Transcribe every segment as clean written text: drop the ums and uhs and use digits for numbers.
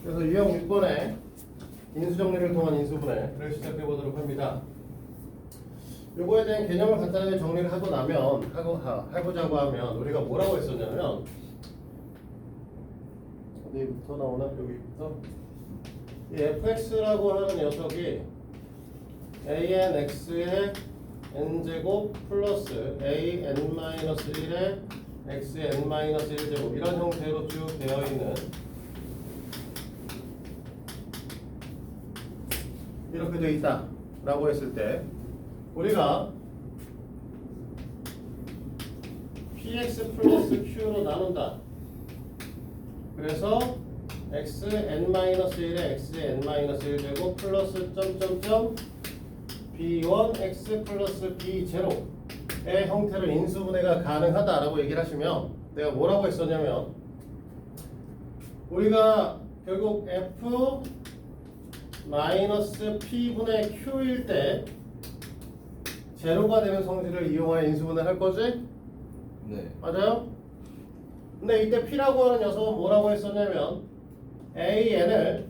그래서 유형 6번에 인수정리를 통한 인수분해를 시작해 보도록 합니다. 요거에 대한 개념을 간단하게 정리를 하고 나면 해보자고 하면 우리가 뭐라고 했었냐면 어디부터 나오나? 여기부터 이 fx라고 하는 녀석이 anx의 n제곱 플러스 an-1의 x의 n-1제곱 이런 형태로 쭉 되어 있는 이렇게 되어 있다 라고 했을 때 우리가 px 플러스 q로 나눈다. 그래서 x n-1에 x의 n-1제곱 플러스 점점점 b1 x 플러스 b0의 형태로 인수분해가 가능하다라고 얘기를 하시면 내가 뭐라고 했었냐면 우리가 결국 f 마이너스 p분의 q일 때 제로가 되는 성질을 이용하여 인수분해를 할 거지? 네. 맞아요? 근데 이때 p라고 하는 녀석은 뭐라고 했었냐면 an이라고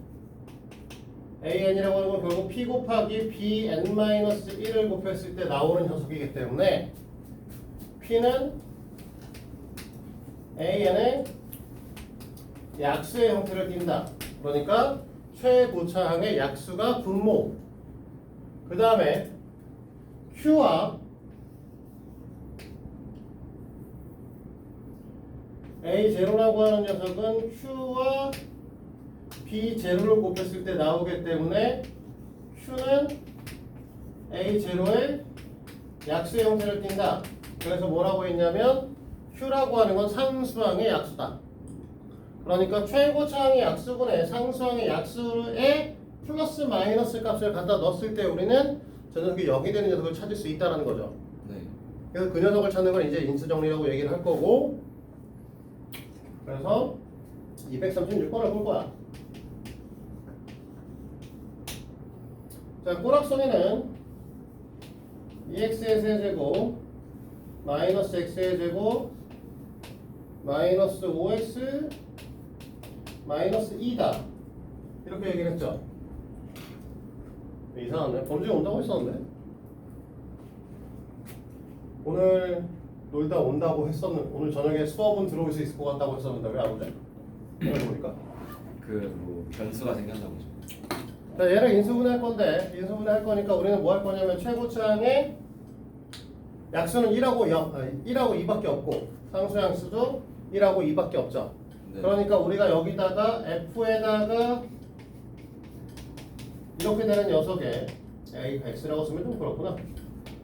하는 건 결국 p 곱하기 bn-1을 곱했을 때 나오는 녀석이기 때문에 p는 an의 약수의 형태를 띈다. 그러니까 최고차항의 약수가 분모, 그 다음에 q와 a0라고 하는 녀석은 q와 b0를 곱했을 때 나오기 때문에 q는 a0의 약수의 형태를 띈다. 그래서 뭐라고 했냐면 q라고 하는 건 상수항의 약수다. 그러니까 최고차항의 약수분의 상수항의 약수에 플러스 마이너스 값을 갖다 넣었을 때 우리는 저 녀석이 0이 되는 녀석을 찾을 수 있다는 거죠. 네. 그래서 그 녀석을 찾는 건 이제 인수정리라고 얘기를 할 거고, 그래서 236번을 볼 거야. 자, 꼬락소리는 2x의 세제곱 마이너스 x의 제곱 마이너스 5x 마이너스 2다 이렇게 얘기를 했죠. 이상하네. 범죄 온다고 했었는데 오늘 놀다 온다고 했었는데 오늘 저녁에 수업은 들어올 수 있을 것 같다고 했었는데 왜 안 오지? 보니까 그 변수가 생겼나보죠. 자, 얘를 인수분해할 건데 인수분해할 거니까 우리는 뭐 할 거냐면 최고차항의 약수는 1하고 2밖에 없고 상수양수도 1하고 2밖에 없죠. 네. 그러니까 우리가 여기다가 f에다가 이렇게 되는 녀석에 a x라고 쓰면 좀 그렇구나.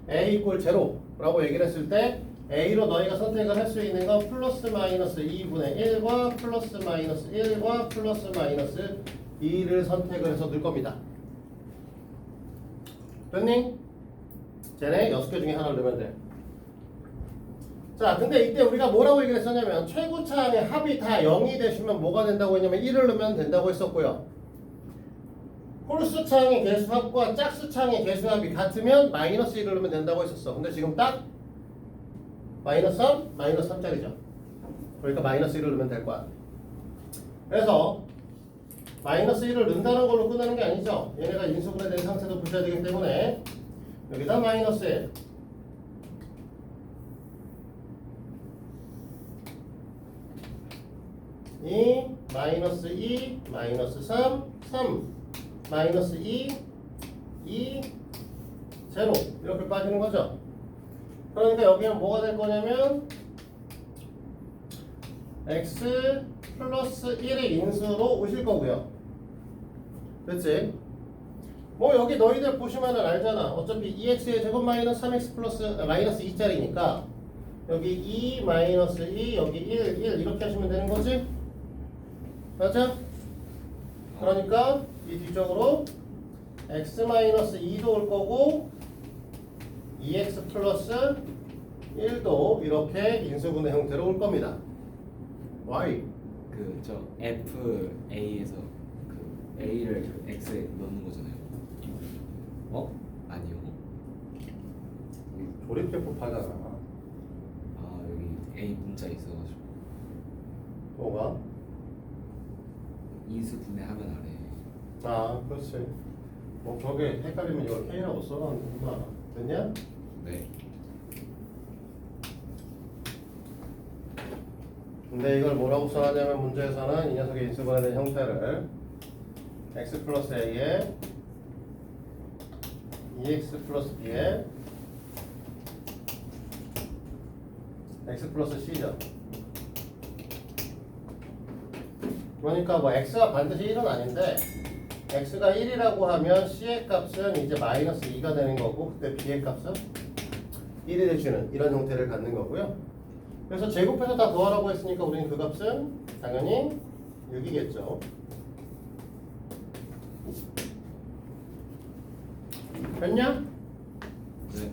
a 이퀄 제로라고 얘기를 했을 때 a로 너희가 선택을 할 수 있는 건 플러스 마이너스 2분의 1과 플러스 마이너스 1과 플러스 마이너스 2를 선택을 해서 넣을 겁니다. 됐니? 쟤네 6개 중에 하나를 넣으면 돼. 자, 근데 이때 우리가 뭐라고 얘기를 했었냐면 최고차항의 합이 다 0이 되시면 뭐가 된다고 했냐면 1을 넣으면 된다고 했었고요. 홀수차항의 개수합과 짝수차항의 개수합이 같으면 마이너스 1을 넣으면 된다고 했었어. 근데 지금 딱 마이너스 3, 마이너스 3짜리죠. 그러니까 마이너스 1을 넣으면 될 거야. 그래서 마이너스 1을 넣는다는 걸로 끝나는 게 아니죠. 얘네가 인수분해 된 상태도 붙여야 되기 때문에 여기다 마이너스 1, 마이너스 2, 마이너스 3, 3, 마이너스 2, 2, 제로 이렇게 빠지는 거죠. 그러니까 여기는 뭐가 될 거냐면 x 플러스 1의 인수로 오실 거고요. 됐지? 뭐 여기 너희들 보시면은 알잖아. 어차피 2x의 제곱 마이너스 3x 플러스 마이너스 2짜리니까 여기 2 마이너스 2 여기 1 이렇게 하시면 되는 거지? 맞아? 그러니까 이 뒤쪽으로 x 마이너스 2도 올 거고 2x 플러스 1도 이렇게 인수분해 형태로 올 겁니다. y 그저 f a에서 그 a를 그 x에 넣는 거잖아요. 아니요. 조립제법하잖아. 아 여기 a 문자 있어가지고 뭐가? 인수 분해하면 안 해. 아 그렇지. 뭐 저게 헷갈리면 이걸 K라고 써놨구나. 됐냐? 네. 근데 이걸 뭐라고 써놨냐면 문제에서는 이 녀석의 인수분해된 형태를 x 플러스 a에 2x 플러스 b에 x 플러스 c죠. 그러니까 뭐 x가 반드시 1은 아닌데 x가 1이라고 하면 c의 값은 이제 마이너스 2가 되는 거고 그때 b의 값은 1이 되주는 이런 형태를 갖는 거고요. 그래서 제곱해서 다 더하라고 했으니까 우리는 그 값은 당연히 6이겠죠. 됐냐? 네.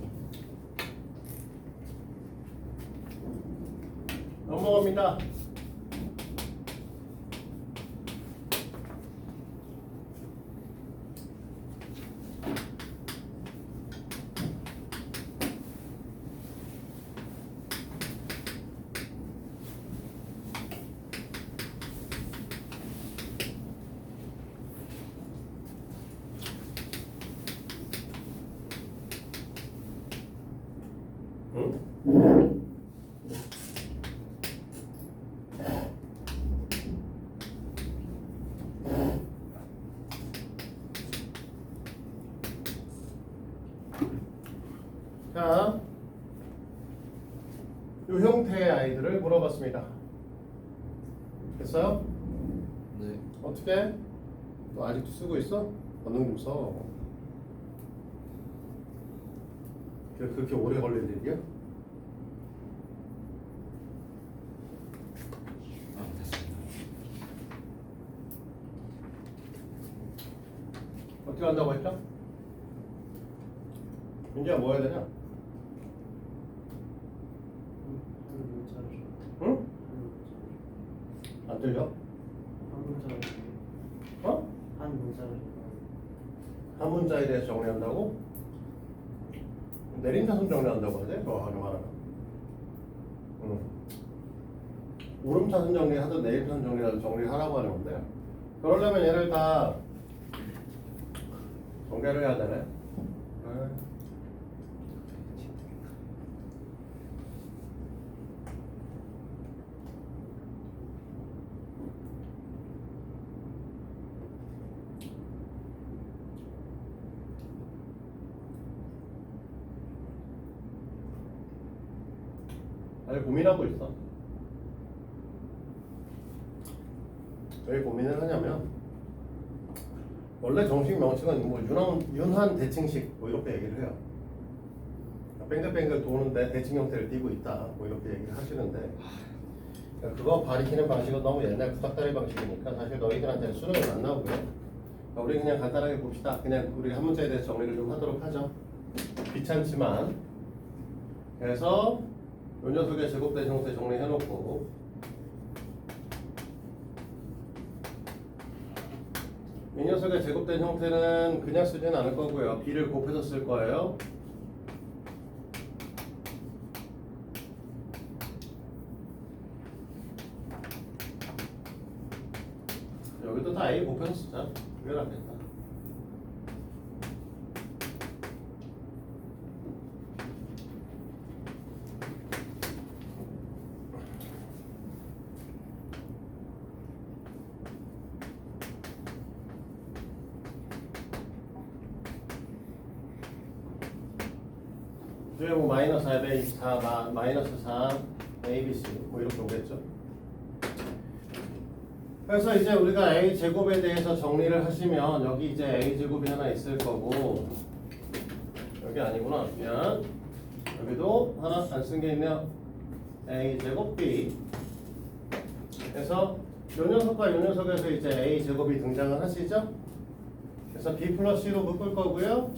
넘어갑니다. 응? 자, 이 형태의 아이들을 물어봤습니다. 됐어요? 네. 어떻게? 너 아직도 쓰고 있어? 언능 좀 써. 그렇게 오래 걸릴 일이야? 아, 됐습니다. 어떻게 한다고 했죠? 민지야 뭐 해야 되냐? 한 문자를 응? 안 들려? 한 문자를 어? 한 문자를 한 문자에 대해서 정리한다고? 내림차순 정리한다고 하지? 그거 하려 말하면. 응. 오름차순 정리하든 내림차순 정리하든 정리하라고 하는 건데 그러려면 얘를 다 전개를 해야 되네. 네. 아니 고민하고 있어. 왜 고민을 하냐면 원래 정식 명칭은 뭐 윤환 대칭식 뭐 이렇게 얘기를 해요. 뱅글뱅글 도는데 대칭 형태를 띠고 있다 뭐 이렇게 얘기를 하시는데 그거 가리키는 방식은 너무 옛날 구닥다리 방식이니까 사실 너희들한테는 수능은 안 나오고요. 우리 그냥 간단하게 봅시다. 그냥 우리 한 문제에 대해서 정리를 좀 하도록 하죠. 귀찮지만 그래서 요 녀석의 제곱된 형태 정리해놓고 이 녀석의 제곱된 형태는 그냥 쓰지는 않을 거고요. b를 곱해서 쓸 거예요. 여기도 다 a 곱해서 쓰자. 그게 낫겠다. 이제 뭐 마이너스 424, 마이너스 4, ABC 뭐 이렇게 오겠죠. 그래서 이제 우리가 A 제곱에 대해서 정리를 하시면 여기 이제 A 제곱이 하나 있을 거고 여기 아니구나. 미안. 여기도 하나 안 쓴 게 있네요. A 제곱 B. 그래서 요 녀석과 요 녀석에서 이제 A 제곱이 등장을 하시죠. 그래서 B 플러스 C로 묶을 거고요.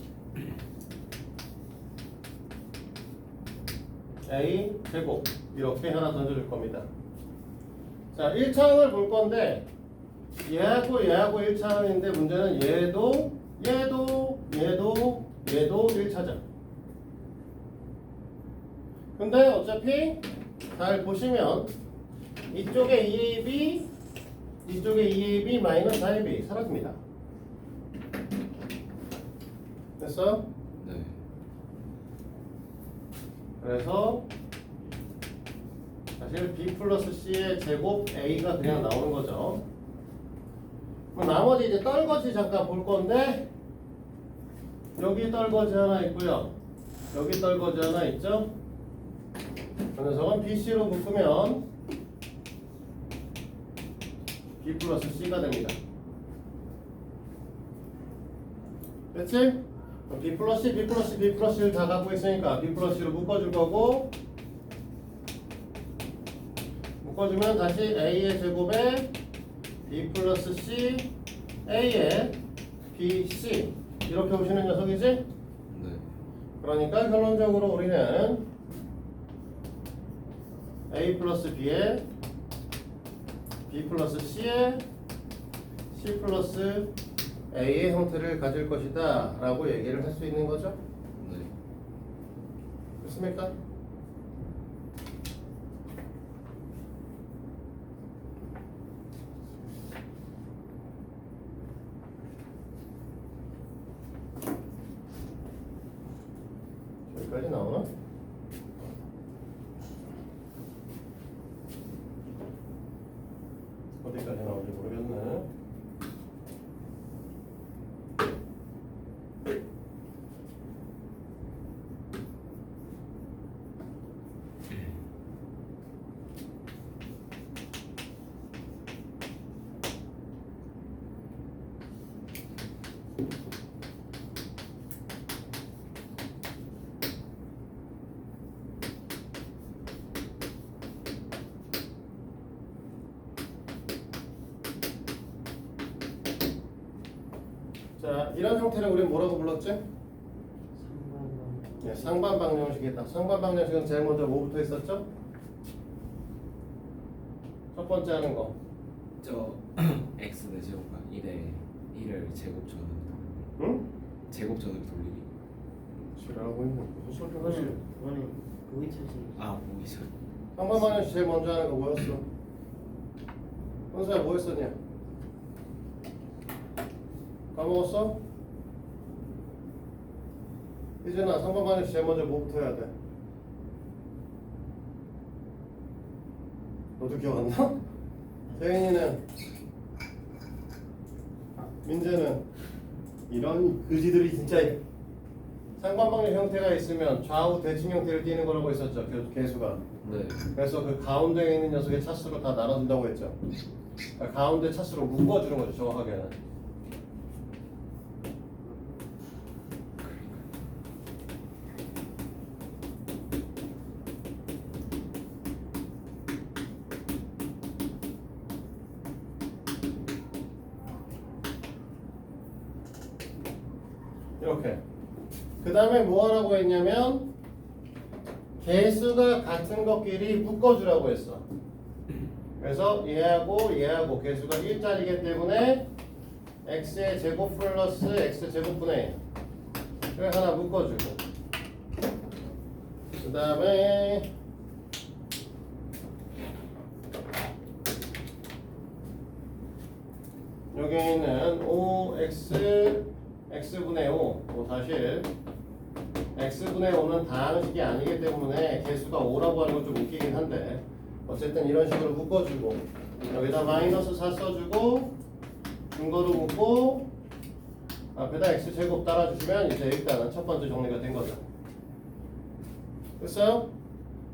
A 제곱 이렇게 하나 던져줄 겁니다. 자, 1차항을 볼 건데 얘하고 얘하고 1차항인데 문제는 얘도 1차죠. 근데 어차피 잘 보시면 이쪽에 2AB 이쪽에 2ab 마이너스 4ab 사라집니다. 됐어? 네. 그래서 사실 b 플러스 c의 제곱 a가 그냥 나오는 거죠. 그럼 나머지 이제 떨거지 잠깐 볼 건데 여기 떨거지 하나 있고요. 여기 떨거지 하나 있죠. 그 녀석은 bc로 묶으면 b 플러스 c가 됩니다. 됐지? b 플러스 c, b 플러스 c, b 플러스 c를 다 갖고 있으니까 b 플러스 c로 묶어줄 거고 묶어주면 다시 a의 제곱에 b 플러스 c, a의 bc 이렇게 오시는 녀석이지? 네. 그러니까 결론적으로 우리는 a 플러스 b에 b 플러스 c에 c 플러스 a의 형태를 가질 것이다 라고 얘기를 할 수 있는 거죠. 네. 그렇습니까? 여기까지 나오나? 어디까지 나오는지 모르겠네. 자, 이런 형태를 우리는 뭐라고 불렀지? 상관방. 네, 상반방정식이다. 상반방정식은 제일 먼저 뭐부터 했었죠? 첫 번째 하는 거. 저 x 대 제곱과 1을 제곱전으로 응? 제곱전으로 돌리기. 지랄하고 있는 무슨 소리를 하지? 그거는 보기 차지. 아 보이죠. 상반방정식 제일 먼저 하는 거 뭐였어? 현수야 뭐 했었냐? 까먹었어? 이제나 상반방정식 제일 먼저 뭐부터 해야 돼? 너도 기억 안 나? 대인이는 민재는 이런 그지들이 진짜 상반방정 형태가 있으면 좌우 대칭 형태를 띠는 거라고 했었죠. 개수가. 네. 그래서 그 가운데에 있는 녀석의 차수로 다 나눠준다고 했죠. 그러니까 가운데 차수로 묶어주는 거죠. 정확하게는. 이렇게. 그 다음에 뭐 하라고 했냐면 개수가 같은 것끼리 묶어주라고 했어. 그래서 얘하고 개수가 1짜리기 때문에 x의 제곱 플러스 x 제곱분의 1을 하나 묶어주고 그 다음에 여기 있는 5x x분의 5 사실 x분의 5는 다항식이 아니기 때문에 개수가 5라고 하는 건 좀 웃기긴 한데 어쨌든 이런 식으로 묶어주고 여기다 마이너스 4 써주고 근거로 묶고 앞에다 x제곱 따라주시면 이제 일단은 첫 번째 정리가 된 거죠. 됐어요?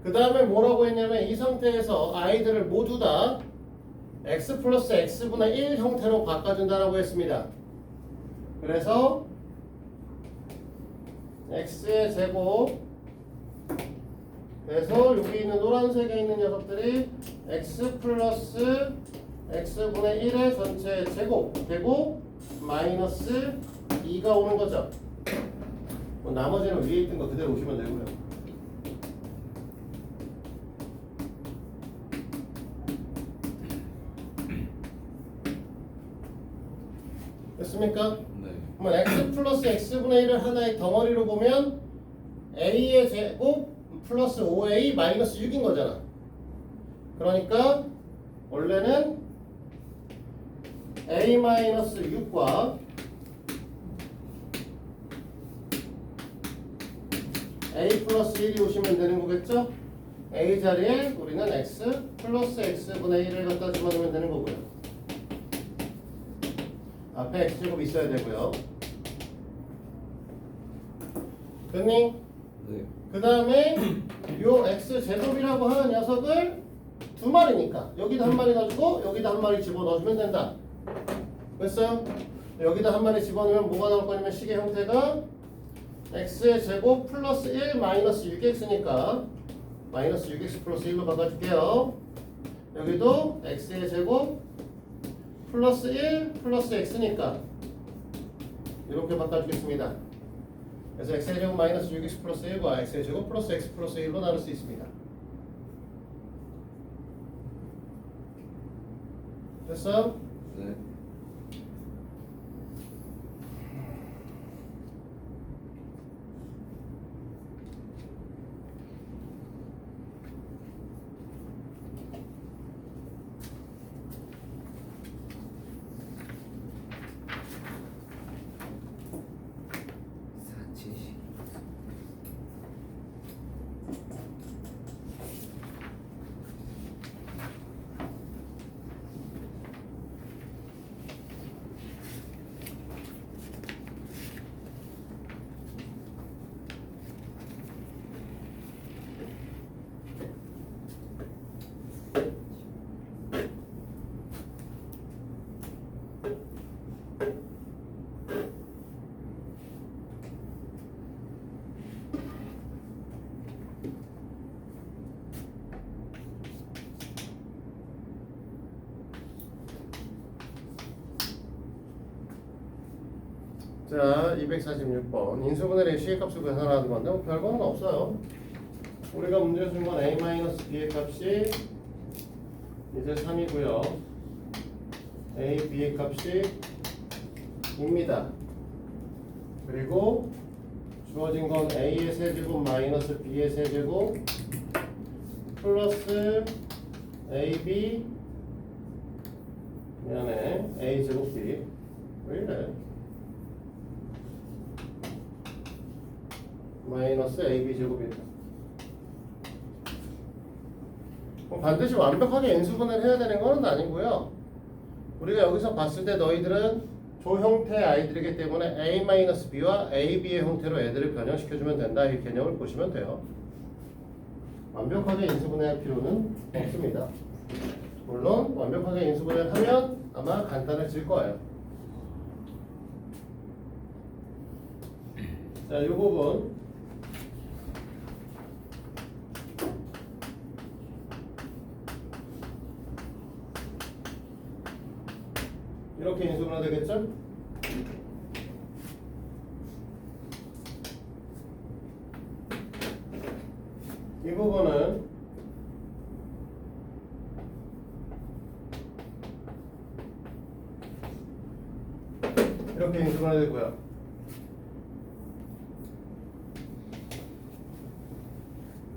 그 다음에 뭐라고 했냐면 이 상태에서 아이들을 모두 다 x 플러스 x분의 1 형태로 바꿔준다라고 했습니다. 그래서 x의 제곱 그래서 여기 있는 노란색에 있는 녀석들이 x 플러스 x분의 1의 전체 제곱 되고 마이너스 2가 오는 거죠. 뭐 나머지는 위에 있던 거 그대로 오시면 되고요. 됐습니까? 네. 그러면 x 플러스 x분의 1을 하나의 덩어리로 보면 a의 제곱 플러스 5a 마이너스 6인 거잖아. 그러니까 원래는 a-6과 a 플러스 1이 오시면 되는 거겠죠? a 자리에 우리는 x 플러스 x분의 1을 갖다 집어넣으면 되는 거고요. 앞에 x제곱 있어야 되고요. 됐니? 네. 그 다음에 요 x제곱이라고 하는 녀석을 두 마리니까 여기다 한 마리 넣어주고 여기다 한 마리 집어넣어주면 된다. 됐어요? 여기다 한 마리 집어넣으면 뭐가 나올 거냐면 식의 형태가 x의 제곱 플러스 1 마이너스 6x니까 마이너스 6x 플러스 1로 바꿔줄게요. 여기도 x의 제곱 플러스 1 플러스 x니까 이렇게 바꿔주겠습니다. 그래서 x의 제곱 마이너스 6x 플러스 1과 x의 제곱 플러스 x 플러스 1로 나눌 수 있습니다. 됐어? 네. 사치식. 자, 246번 인수분해의 시계값을 계산하는 건데 뭐 별거는 없어요. 우리가 문제 준 건 a-b의 값이 이제 3이고요. a, b의 값이 2입니다. 그리고 주어진 건 a의 세제곱 마이너스 b의 세제곱 플러스 ab 미안해 a 제곱 b 왜 이래? 마이너스 ab 제곱이다. 반드시 완벽하게 인수분해를 해야 되는 건 아니고요. 우리가 여기서 봤을 때 너희들은 조 형태의 아이들이기 때문에 a-b와 ab의 형태로 애들을 변형시켜주면 된다. 이 개념을 보시면 돼요. 완벽하게 인수분해할 필요는 없습니다. 물론 완벽하게 인수분해를 하면 아마 간단해질 거예요. 자, 이 부분 이렇게 인수분해 되겠죠? 이 부분은 이렇게 인수분해 되고요.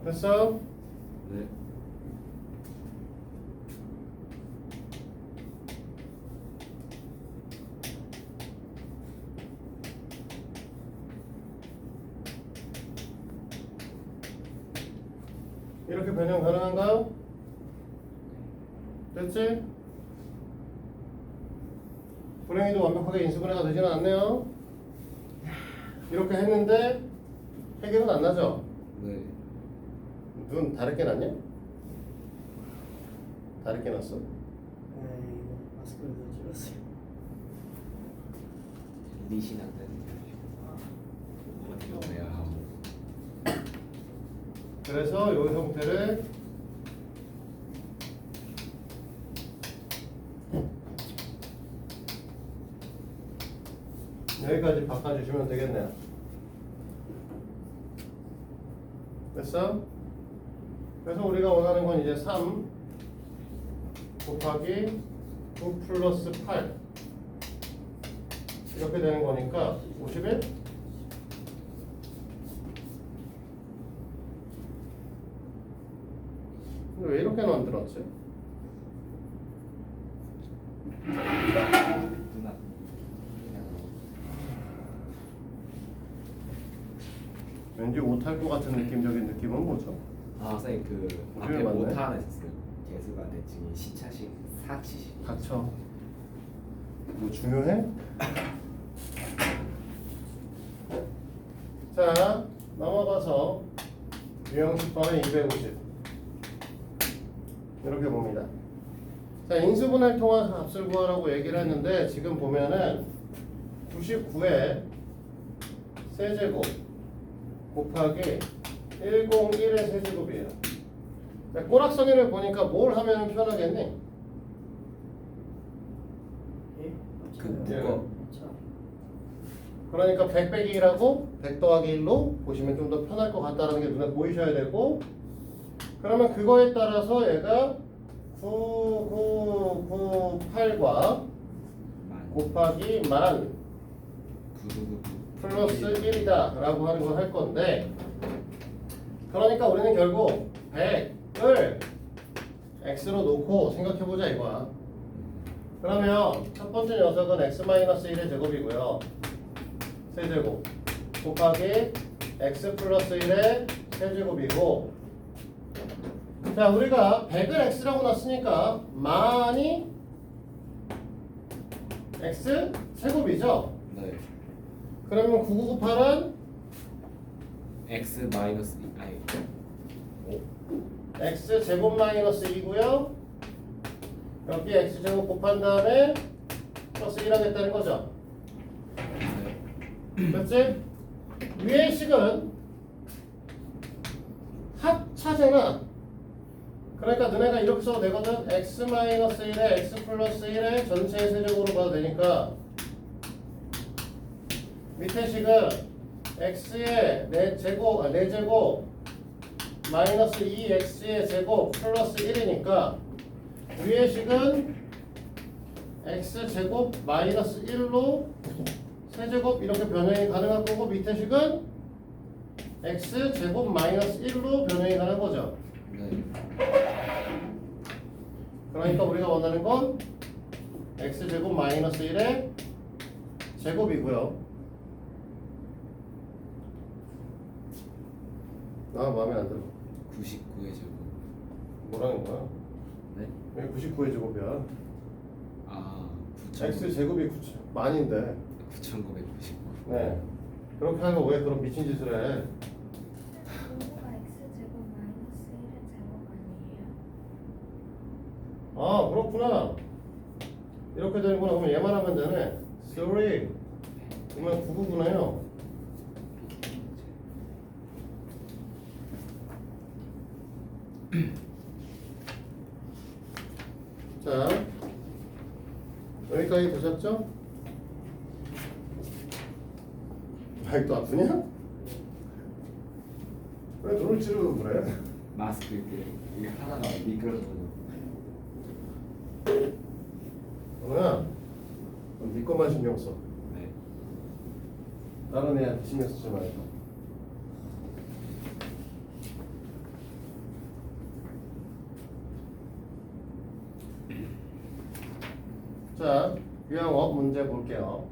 됐어? 네. 이렇게 변형 가능한가요? 됐지? 불행히도 완벽하게 인수분해가 되지는 않네요. 이렇게 했는데 해결은 안 나죠? 네. 눈 다르게 났냐? 다르게 났어? 이거 마스크를 더 줄였어요. 리신 안 되는 어떻게 해야 하고. 그래서 이 형태를 여기까지 바꿔주시면 되겠네요. 됐어? 그래서 우리가 원하는 건 이제 3 곱하기 9 플러스 8 이렇게 되는 거니까 51? 근데 왜 이렇게 만들었지? 왠지 못할 것 같은 느낌적인 느낌은 뭐죠? 아 선생님 그 앞에 맞네. 모타 하나 있었어요. 개수가 대칭이 시차식 사치식. 닥쳐. 뭐 중요해? 자, 넘어가서 유형식 번호 250 이렇게 봅니다. 자, 인수분해를 통한 값을 구하라고 얘기를 했는데 지금 보면은 99에 세제곱 곱하기 101의 세제곱이에요. 자, 꼬락서니를 보니까 뭘 하면 편하겠니? 예? 그 예. 무거 자, 그러니까 100 빼기 1하고 100 더하기 1로 보시면 좀 더 편할 것 같다는 게 눈에 보이셔야 되고, 그러면 그거에 따라서 얘가 9998과 곱하기 10,000 플러스 1이다 라고 하는 걸 할 건데, 그러니까 우리는 결국 100을 x로 놓고 생각해보자 이거야. 그러면 첫 번째 녀석은 x-1의 제곱이고요, 세제곱 곱하기 x 플러스 1의 세제곱이고, 자 우리가 100을 x라고 놨으니까 만이 x 세곱이죠. 네. 그러면 9998은 x 마이너스 아니 x 제곱 마이너스 2고요. 여기 x 제곱 곱한 다음에 플러스 1 하겠다는 거죠. 그렇지? 위의 식은 합차제나, 그러니까 너네가 이렇게 써도 되거든. x 마이너스 1에 x 플러스 1의 전체의 세제곱으로 봐도 되니까, 밑에 식은 x의 4제곱 마이너스 2x의 제곱 플러스 1이니까 위의 식은 x 제곱 마이너스 1로 세제곱 이렇게 변형이 가능한 거고, 밑에 식은 x 제곱 마이너스 1로 변형이 가능한 거죠. 네. 그러니까 우리가 원하는 건 x 제곱 마이너스 1의 제곱이고요. 나 마음에 안 들어. 99의 제곱. 뭐라는 거야? 네? 왜 99의 제곱이야? 아 x 제곱이 9 만인데. 9,999. 네. 그렇게 하면 왜 그런 미친 짓을 해? 분모가 x제곱 마이너스 1의 제곱 아니에요? 아 그렇구나. 이렇게 되는구나. 그러면 얘만 하면 되네. Sorry. 그러면 99구나요. 자, 여기까지 보셨죠? 아직도 아프냐? 왜 눈을 찌르고 그래? 마스크 이게 하나가 미끄러져서. 그러나 네 것만 신경 써. 네. 다른 애한테 신경 쓰지 말고. 자, 유형업 문제 볼게요.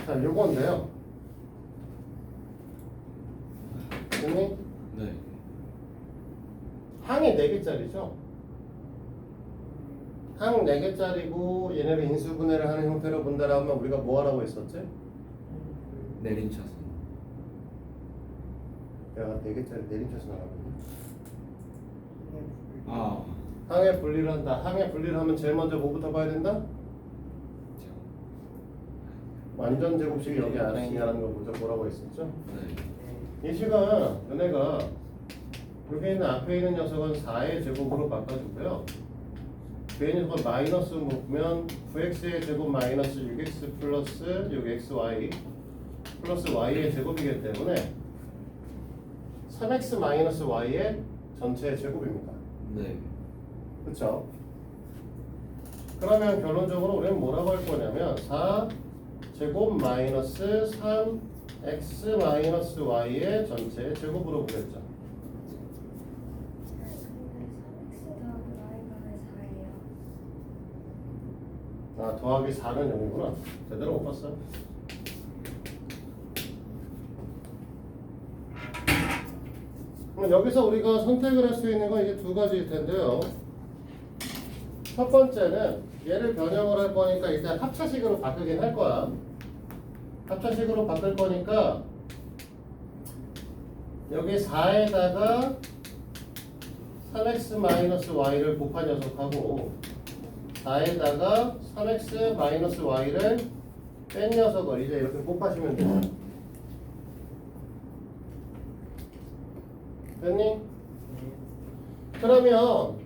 자, 요건데요. 됐니? 네. 항이 4개짜리죠? 항 4개짜리고 얘네를 인수분해를 하는 형태로 본다라면 우리가 뭐 하라고 했었지? 내림차순. 내가 4개짜리 내림차순 하라고 했니? 아 항의 분리를 한다. 항의 분리를 하면 제일 먼저 뭐부터 봐야 된다? 완전 제곱식이 여기 안에 있냐는 걸 먼저 보라고 했었죠? 네. 이 식은 너네가 여기 있는 앞에 있는 녀석은 4의 제곱으로 바꿔주고요. 뒤에 있는 녀석은 마이너스 묶으면 9x의 제곱 마이너스 6x 플러스 6xy 플러스 y의 제곱이기 때문에 3x 마이너스 y의 전체의 제곱입니다. 네. 그쵸? 그러면 결론적으로 우리는 뭐라고 할 거냐면 4 제곱 마이너스 3x 마이너스 y의 전체 제곱으로 보겠죠. 근데 3x 더하기 y가 왜 4예요? 아, 더하기 4는 0이구나. 제대로 못 봤어. 그럼 여기서 우리가 선택을 할 수 있는 건 이제 두 가지일 텐데요. 첫 번째는 얘를 변형을 할 거니까 일단 합차식으로 바꾸긴 할 거야. 합차식으로 바꿀 거니까 여기 4에다가 3x-y를 곱한 녀석하고 4에다가 3x-y를 뺀 녀석을 이제 이렇게 곱하시면 돼요. 됐니? 네. 그러면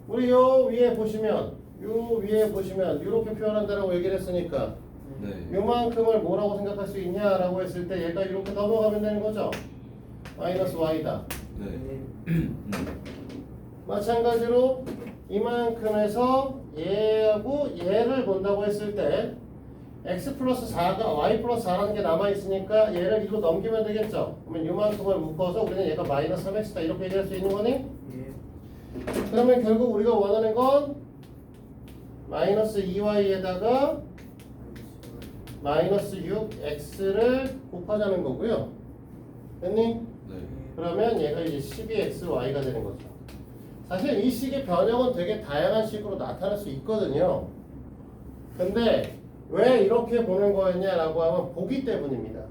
우리 요 위에 보시면 이렇게 표현한다라고 얘기를 했으니까 네. 요만큼을 뭐라고 생각할 수 있냐라고 했을 때 얘가 이렇게 넘어가면 되는 거죠. 마이너스 y다. 네. 마찬가지로 이만큼에서 얘하고 얘를 본다고 했을 때 x 플러스 4가 y 플러스 4라는 게 남아있으니까 얘를 이로 넘기면 되겠죠. 그러면 이만큼을 묶어서 우리는 얘가 마이너스 3x다 이렇게 얘기할 수 있는 거니? 예. 그러면 결국 우리가 원하는 건 마이너스 2y에다가 마이너스 6x를 곱하자는 거고요. 됐니? 네. 그러면 얘가 이제 12xy가 되는 거죠. 사실 이 식의 변형은 되게 다양한 식으로 나타날 수 있거든요. 근데 왜 이렇게 보는 거였냐라고 하면 보기 때문입니다.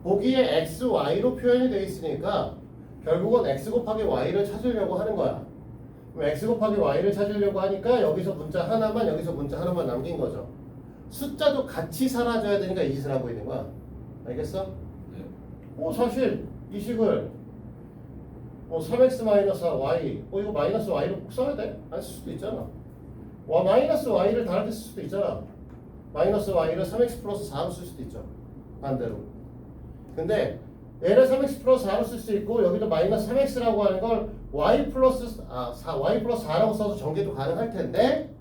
보기에 x, y로 표현이 되어 있으니까 결국은 x 곱하기 y를 찾으려고 하는 거야. 그럼 x 곱하기 y를 찾으려고 하니까 여기서 문자 하나만 여기서 문자 하나만 남긴 거죠. 숫자도 같이 사라져야 되니까 이 짓을 하고 있는 거야. 알겠어? 네. 사실 이 식을 3x-y 이거 마이너스 y로 꼭 써야 돼? 안 쓸 수도 있잖아. 마이너스 y를 다른 데 쓸 수도 있잖아. 마이너스 y를 3x 플러스 4로 쓸 수도 있죠. 반대로. 근데 얘를 3x 플러스 4로 쓸 수 있고 여기도 마이너스 3x라고 하는 걸 y 플러스 4라고 써서 전개도 가능할 텐데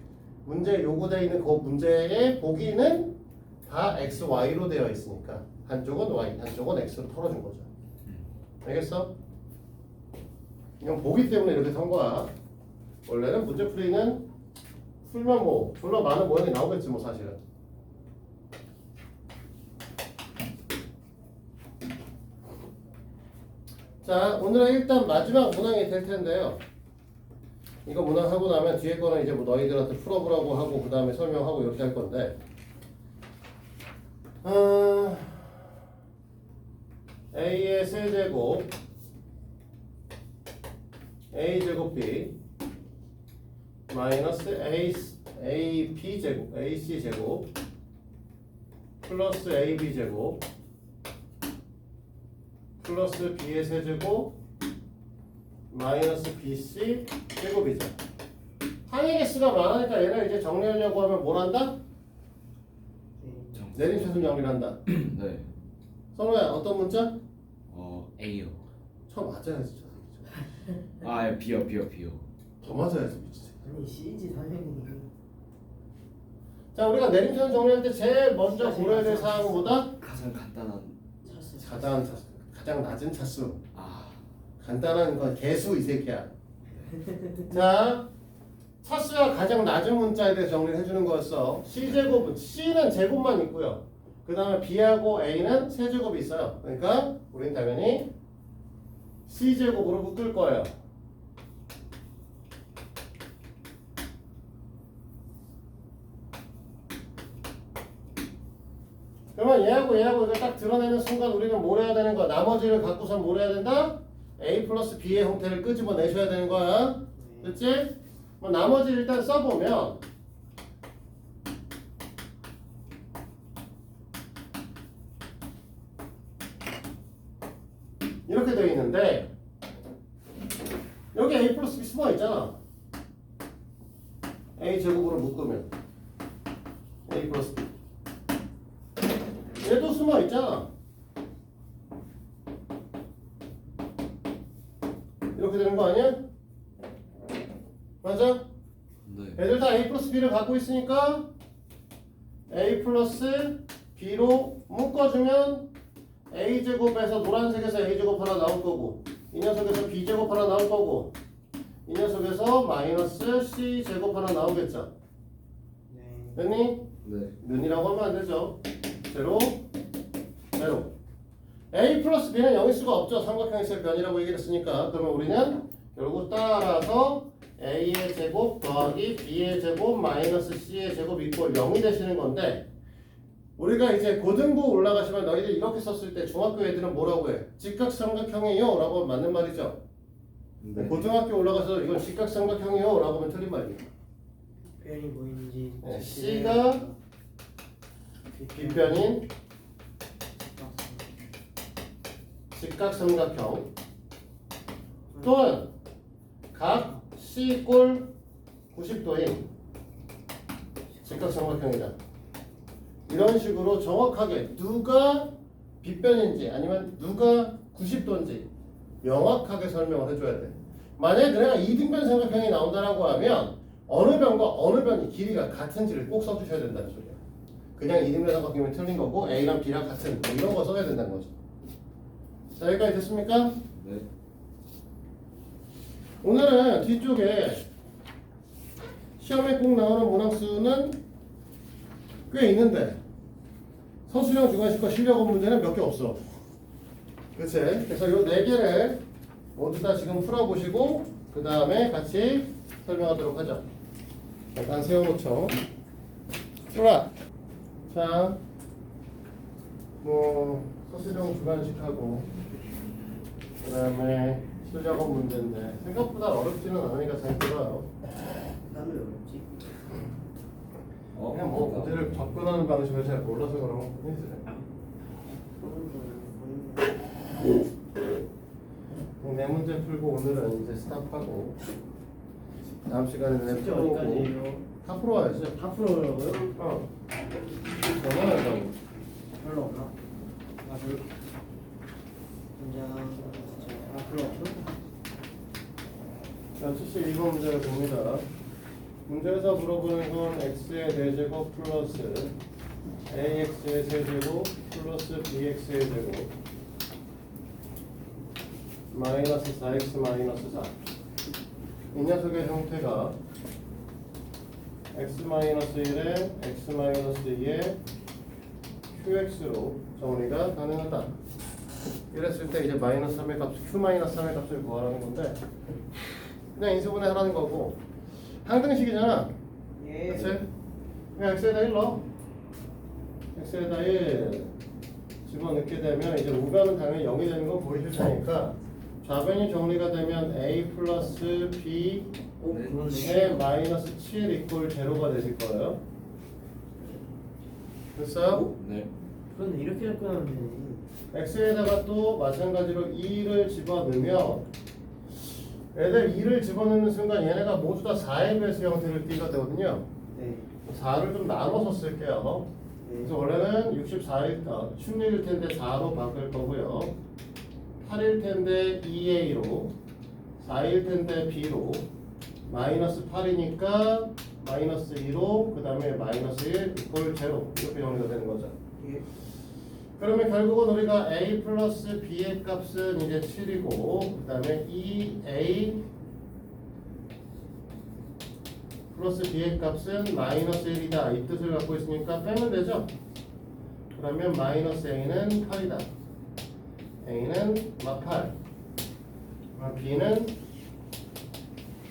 문제에 요구되어 있는 그 문제의 보기는 다 x, y로 되어 있으니까 한쪽은 y, 한쪽은 x로 털어준 거죠. 알겠어? 이건 보기 때문에 이렇게 한 거야. 원래는 문제풀이는 풀면 뭐 졸라 많은 모양이 나오겠지 뭐 사실은. 자, 오늘은 일단 마지막 문항이 될 텐데요. 이거 문항하고 나면 뒤에 거는 이제 뭐 너희들한테 풀어보라고 하고 그 다음에 설명하고 이렇게 할 건데 A의 세제곱 A제곱 B 마이너스 AB제곱 AC제곱 플러스 AB제곱 플러스 B의 세제곱 마이너스 BC 제곱이죠. 항의 개수가 많으니까 얘를 이제 정리하려고 하면 뭘 한다? 내림차순 정리를 한다. 네. 선호야 어떤 문자? A요. 처음 맞아야지. 아, B요. 더 맞아야지 미치. 아니 CG 당연히. 자, 우리가 내림차순 정리할 때 제일 먼저 고려해야 될 사항은 뭐다? 가장 간단한. 가장 낮은 차수. 아, 간단한 건 개수 이 새끼야. 자, 차수가 가장 낮은 문자에 대해 정리를 해주는 거였어. C제곱은 C는 제곱만 있고요. 그 다음에 B하고 A는 세제곱이 있어요. 그러니까 우린 당연히 C제곱으로 묶을 거예요. 그러면 얘하고 이거 딱 드러내는 순간 우리는 뭘 해야 되는 거야? 나머지를 갖고선 뭘 해야 된다? A 플러스 B의 형태를 끄집어내셔야 되는 거야. 그치? 뭐 나머지 일단 써보면 이렇게 되어 있는데 여기 A 플러스 B 숨어 있잖아. A 제곱으로 묶으면 A 플러스 B 얘도 숨어 있잖아. 이렇게 이렇게 되는 거 아니야? 맞아? 네. 애들 다 a 플러스 b를 갖고 있으니까 a 플러스 b로 묶어주면 a제곱에서 노란색에서 a제곱 하나 나올 거고 이 녀석에서 b제곱 하나 나올 거고 이 녀석에서 마이너스 c제곱 하나 나오겠죠. 네. 됐니? 네. 는이라고 하면 안 되죠. 제로, 제로. a 플러스 b는 0일 수가 없죠. 삼각형이 있을 변이라고 얘기를 했으니까. 그러면 우리는 결국 따라서 a의 제곱 더하기 b의 제곱 마이너스 c의 제곱 이꼴 0이 되시는 건데 우리가 이제 고등부 올라가시면 너희들 이렇게 썼을 때 중학교 애들은 뭐라고 해? 직각삼각형이요 라고 하면 맞는 말이죠. 네. 고등학교 올라가서 이건 직각삼각형이요 라고 하면 틀린 말이에요. 변이 뭐인지 네, C가 빗변인 직각삼각형 또는 각 C꼴 90도인 직각삼각형이다. 이런 식으로 정확하게 누가 빗변인지 아니면 누가 90도인지 명확하게 설명을 해줘야 돼. 만약에 너네가 이등변 삼각형이 나온다라고 하면 어느 변과 어느 변이 길이가 같은지를 꼭 써주셔야 된다는 소리야. 그냥 이등변 삼각형이면 틀린 거고 A랑 B랑 같은 뭐 이런 거 써야 된다는 거죠. 자, 여기까지 됐습니까? 네. 오늘은 뒤쪽에 시험에 꼭 나오는 문항수는 꽤 있는데 서술형 주관식과 실력업 문제는 몇 개 없어. 그치? 그래서 요 4개를 모두 다 지금 풀어보시고 그 다음에 같이 설명하도록 하죠. 잠깐 세워놓죠. 풀어. 자, 뭐 서술형 주관식하고 그 다음에 실력업 문제인데 생각보다 어렵지는 않으니까 잘 들어요. 나는 어렵지. 그냥 뭐 문제를 접근하는 방식을 잘 몰라서 그런 것 뿐이지. 네 문제 풀고 오늘은 이제 스탑하고 다음 시간에는 진짜 풀어오고 어디까지예요? 다 풀어와야지. 다 풀어오라고요? 어. 전화한다고. 별로 없나? 아 별로. 그냥 진짜 별로 없어? 자, 72번 문제가 됩니다. 문제에서 물어보는 건 x의 4제곱 플러스 ax의 세제곱 플러스 bx의 제곱 마이너스 4x 마이너스 4. 이 녀석의 형태가 x 마이너스 1에 x 마이너스 2에 qx로 정리가 가능하다. 이랬을 때 이제 마이너스 3의 값, q 마이너스 3의 값을 구하라는 건데 그냥 인수분해 하라는 거고 항등식이잖아. 예. 그치? 그냥 x에다 1 넣어. x에다 1 집어넣게 되면 이제 우변은 당연히 0이 되는 건 보이실 테니까 좌변이 정리가 되면 a 플러스 b 오 네. 그러네. 마이너스 7 이꼴 제로가 되실 거예요. 됐어요? 네. 그런데 이렇게 접근하면 되네. x에다가 또 마찬가지로 2를 집어넣으면 애들 2를 집어넣는 순간 얘네가 모두 다 4의 배수 형태를 띠가 되거든요. 네. 4를 좀 나눠서 쓸게요. 네. 그래서 원래는 64일 16일 텐데 4로 바꿀 거고요. 8일 텐데 2a로 4일 텐데 b로 마이너스 8이니까 마이너스 2로 그 다음에 마이너스 1 이꼴 제로 이렇게 정리가 되는 거죠. 예. 그러면 결국은 우리가 a 플러스 b의 값은 이제 7이고 그 다음에 2a 플러스 b의 값은 마이너스 1이다 이 뜻을 갖고 있으니까 빼면 되죠. 그러면 마이너스 a는 8이다. a는 8 b는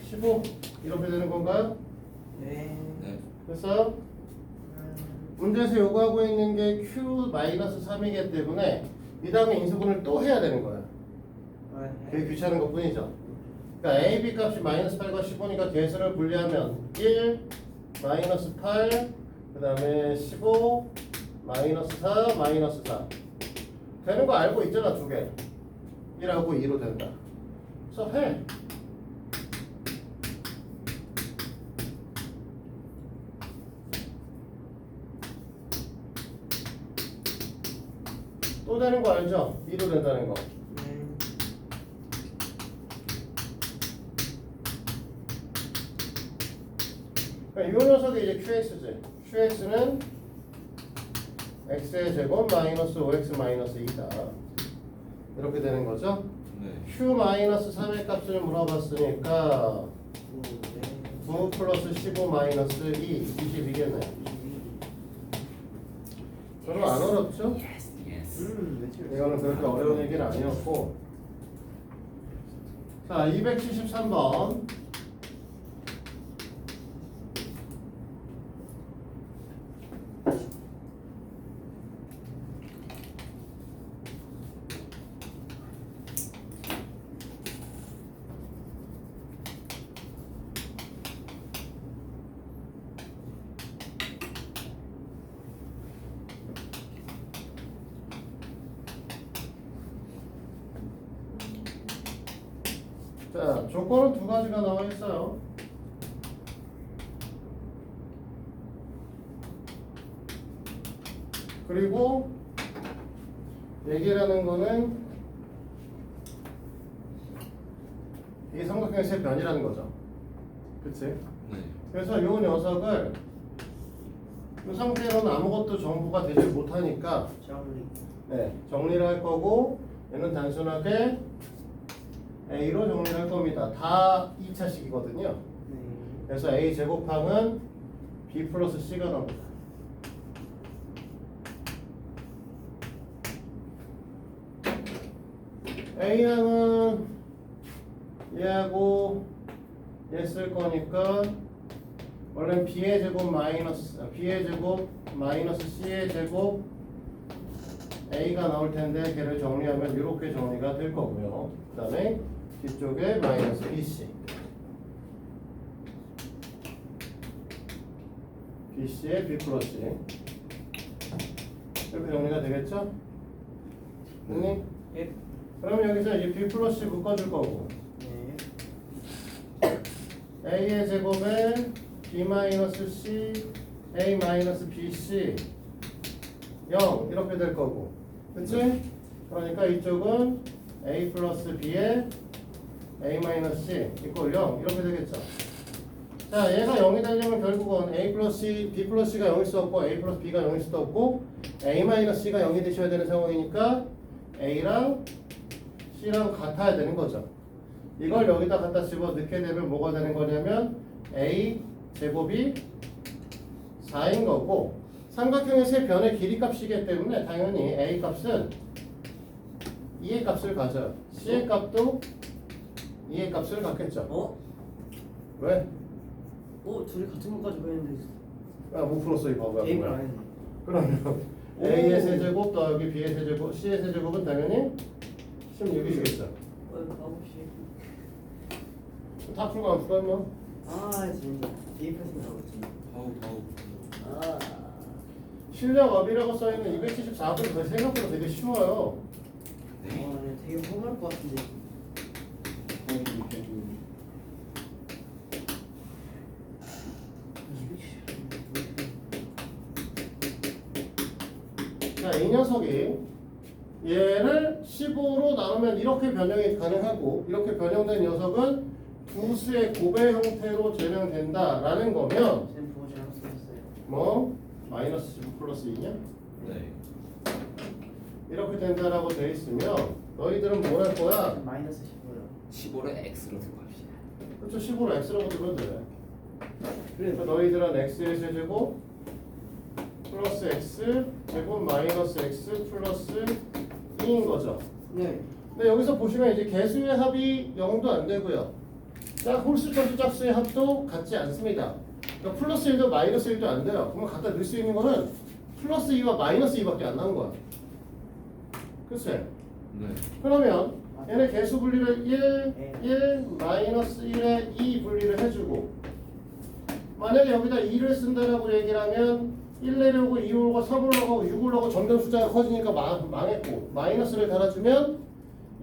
15 이렇게 되는 건가요? 네. 네. 그래서 문제에서 요구하고 있는 게 q-3이기 때문에 이 다음에 인수분을 또 해야 되는 거야. 그게 귀찮은 것 뿐이죠. 그러니까 a, b 값이 마이너스 8과 15니까 계수를 분리하면 1, 마이너스 8, 그 다음에 15, 마이너스 4, 마이너스 4 되는 거 알고 있잖아. 두 개 1하고 2로 된다. 그래서 해. 또 되는 거 알죠? 2로 된다는 거. 네. 그러니까 이 녀석이 이제 QX지. QX는 x의 제곱 마이너스 5x 마이너스 2다. 이렇게 되는 거죠. 네. Q 마이너스 3의 값을 물어봤으니까 9 플러스 15 마이너스 2, 22겠네. 별로 안 어렵죠? 예스. 이거는 그렇게 어려운 얘기는 아니었고. 자, 273번. 자, 조건은 두 가지가 나와 있어요. 그리고 얘기라는 거는 이게 삼각형의 세 변이라는 거죠. 그치? 네. 그래서 이 녀석을 이 상태로는 아무것도 정보가 되지 못하니까 정리를 할 거고, 얘는 단순하게 A로 정리를 할 겁니다. 다 2차식이거든요. 그래서 A 제곱항은 B 플러스 C가 나옵니다. A양은 얘하고 얘 쓸 거니까 원래는 B의 제곱 마이너스 C의 제곱 A가 나올 텐데 걔를 정리하면 이렇게 정리가 될 거고요. 그 다음에 뒤쪽에 마이너스 BC BC에 B 플러스 C 이렇게 정리가 되겠죠? 됐니? 예. 그럼 여기서 이제 B 플러스 C 묶어줄 거고 A의 제곱에 B 마이너스 C A 마이너스 BC 0 이렇게 될 거고, 그치? 그러니까 이쪽은 A 플러스 B에 A 마이너스 C 이꼴 0 이렇게 되겠죠. 자, 얘가 0이 되려면 결국은 A 플러스 C, B 플러스 C가 0일 수 없고 A 플러스 B가 0일 수도 없고 A 마이너스 C가 0이 되셔야 되는 상황이니까 A랑 C랑 같아야 되는 거죠. 이걸 여기다 갖다 집어 넣게 되면 뭐가 되는 거냐면 A 제곱이 4인 거고, 삼각형의 세 변의 길이 값이기 때문에 당연히 A 값은 2의 값을 가져요. C의 값도 2의 값을 갖겠죠. 왜? 둘이 같은 거 가지고 했는데 못 풀었어 이 바보야. 게임을 안 했네. 그러면 A의 세제곱 더하기 B의 세제곱, C의 세제곱은 당연히 16이시겠죠. 9시. 다 풀고 안 풀었나? 진짜 대입해서 나오지. 파우. 실력업이라고 써있는 274분 생각보다 되게 쉬워요. 네. 되게 허무할 것 같은데. 자, 이 녀석이 얘를 15로 나누면 이렇게 변형이 가능하고, 이렇게 변형된 녀석은 두 수의 고배 형태로 재명된다라는 거면 쌤 보고 잘못 썼어요. 뭐 마이너스 15 플러스 2냐? 네. 이렇게 된다라고 돼 있으면 너희들은 뭘 할 거야? 마이너스 15요. 15를 x로 두고 합시다. 그렇죠. 15로 x라고 들어도 돼. 그래. 그래서 너희들은 x의 세제곱 플러스 x 제곱 마이너스 x 플러스 2인 거죠. 네. 근데 여기서 보시면 이제 개수의 합이 0도 안 되고요. 홀수 점수 짝수의 합도 같지 않습니다. 그러니까 플러스 1도 마이너스 1도 안 돼요. 그러면 갖다 넣을 수 있는 거는 플러스 2와 마이너스 2밖에 안 나온 거야. 글쎄. 네. 그러면 얘네 개수 분리를 1, 마이너스 1에 2 분리를 해주고, 만약에 여기다 2를 쓴다라고 얘기를 하면 1 내려오고 2 오고 3 올라가고 6 올라가고 점점 숫자가 커지니까 망했고, 마이너스를 달아주면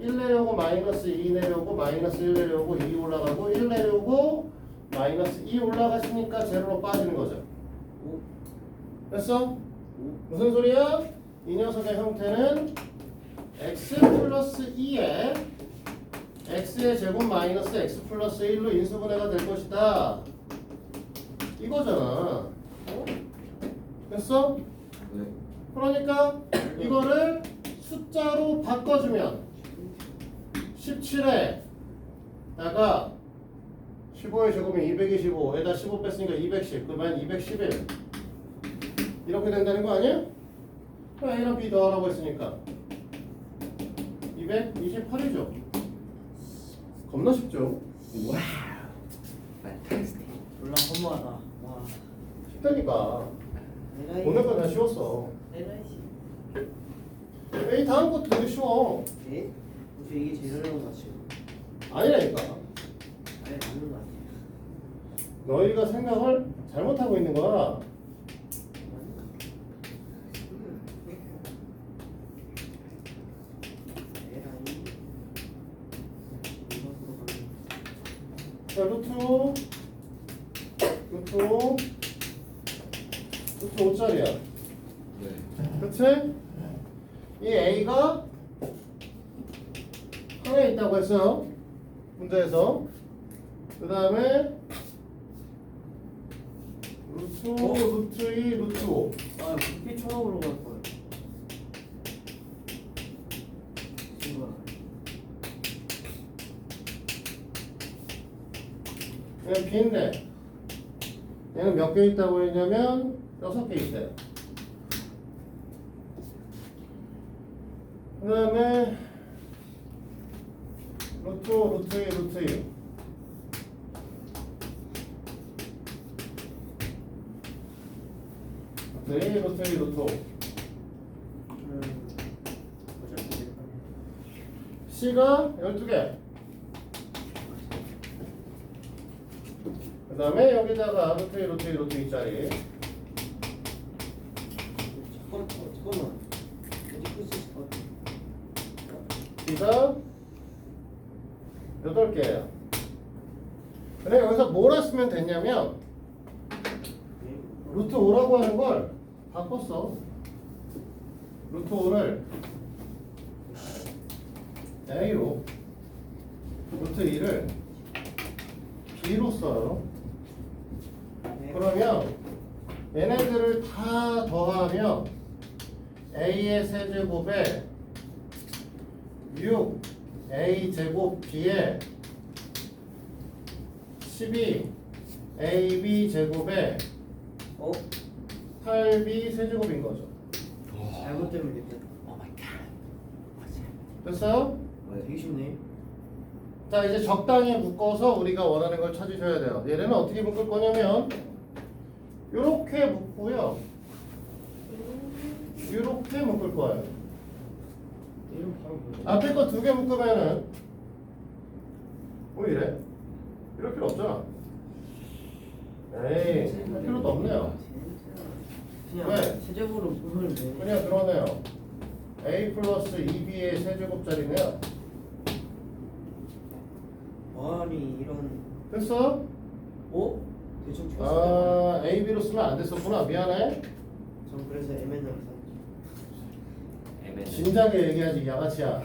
1 내려오고 마이너스 2 내려오고 마이너스 1 내려오고 2 올라가고 1 내려오고 마이너스 2 올라갔으니까 제로로 빠지는 거죠. 됐어? 무슨 소리야? 이 녀석의 형태는 x 플러스 2에 x의 제곱 마이너스 x 플러스 1로 인수분해가 될 것이다. 이거잖아. 됐어? 네. 그러니까 이거를 숫자로 바꿔주면 17에다가 15의 제곱이면 225에다 15 뺐으니까 210 그러면 211 이렇게 된다는 거 아니야? 그럼 A랑 B 더하라고 했으니까 228이죠. 겁나 쉽죠? 와우. 판타스틱. 몰라 허무하다. 와. 쉽다니까. 에라이. 오늘 건 다 쉬웠어. 에라이씨. A 다음 것도 되게 쉬워. 예? 혹시 이게 제일 어려운 거 같지? 아니라니까. 아예 맞는 거 같아요. 너희가 생각을 잘못하고 있는 거야. 에라이. 이것으로 가면. 자, 루트 5짜리야. 네. 그치? 이 A가 항에 있다고 했어요. 문제에서. 그 다음에 루트 2, 루트 5. 아, 국비 초밥으로 갈 거야. 이거. 얘는 B인데 얘는 몇 개 있다고 했냐면 6개 있대요. 그 다음에 루트 5, 루트 2, 루트 2. 루트 2, 루트 5. 어쩔 수 없겠다. C가 12개. 그 다음에 여기다가 루트 2, 루트 2, 루트 2짜리. 잠깐만. 어디 풀수 있을 것 같아. B가 8개예요. 근데 여기서 뭐라 쓰면 됐냐면 루트 5라고 하는 걸 바꿨어. 루트 5를 A로 루트 2를 B로 써요. 그러면 얘네들을 다 더하면 A의 세제곱에 6 A 제곱 B에 12 AB 제곱에 어? 8B 세제곱인 거죠. 잘못되면 됐겠다. 오 마이 갓. 됐어요? 되게 쉽네. 자, 이제 적당히 묶어서 우리가 원하는 걸 찾으셔야 돼요. 얘네는 어떻게 묶을 거냐면 요렇게 묶고요. 요렇게 묶을 거예요. 이름 바로 보자. 앞에 거 2개 묶으면은 뭐 이래? 이럴 필요 없잖아. 에이, 필요도 없네요. 그냥 왜? 세제곱으로 묶으면 돼. 그냥 그러네요. A 플러스 2B의 세제곱짜리네요. 아니 이런. 됐어? 어? 대충 쳤어. 아, A, B로 쓰면 안 됐었구나. 미안해. 전 그래서 MN을 샀죠. 애매해. 진작에 얘기하지, 야가치야.